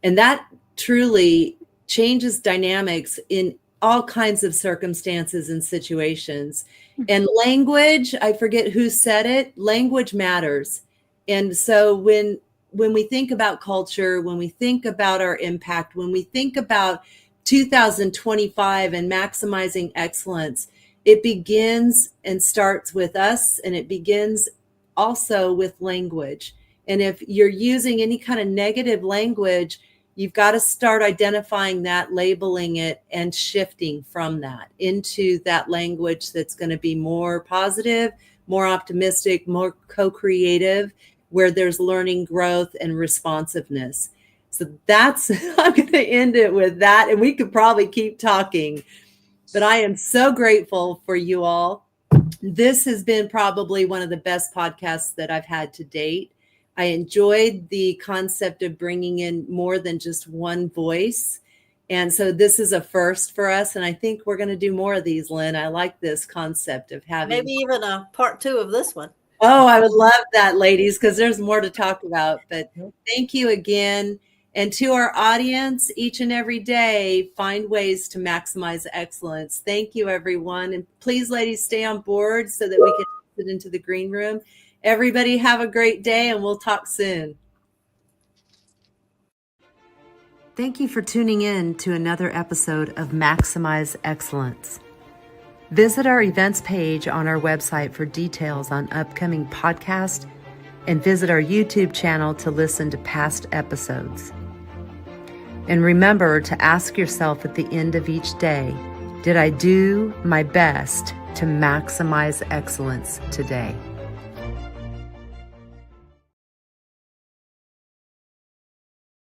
And that truly changes dynamics in all kinds of circumstances and situations. And language, I forget who said it, language matters. And so when we think about culture, when we think about our impact, when we think about 2025 and maximizing excellence, it begins and starts with us, and it begins also with language. And if you're using any kind of negative language, you've got to start identifying that, labeling it, and shifting from that into that language that's going to be more positive, more optimistic, more co-creative, where there's learning, growth, and responsiveness. So that's, I'm going to end it with that. And we could probably keep talking, but I am so grateful for you all. This has been probably one of the best podcasts that I've had to date. I enjoyed the concept of bringing in more than just one voice. And so this is a first for us. And I think we're going to do more of these, Lynn. I like this concept of having Maybe even a part 2 of this one. Oh, I would love that, ladies, because there's more to talk about. But thank you again. And to our audience, each and every day, find ways to maximize excellence. Thank you, everyone. And please, ladies, stay on board so that we can sit into the green room. Everybody have a great day, and we'll talk soon. Thank you for tuning in to another episode of Maximize Excellence. Visit our events page on our website for details on upcoming podcasts, and visit our YouTube channel to listen to past episodes. And remember to ask yourself at the end of each day, did I do my best to maximize excellence today?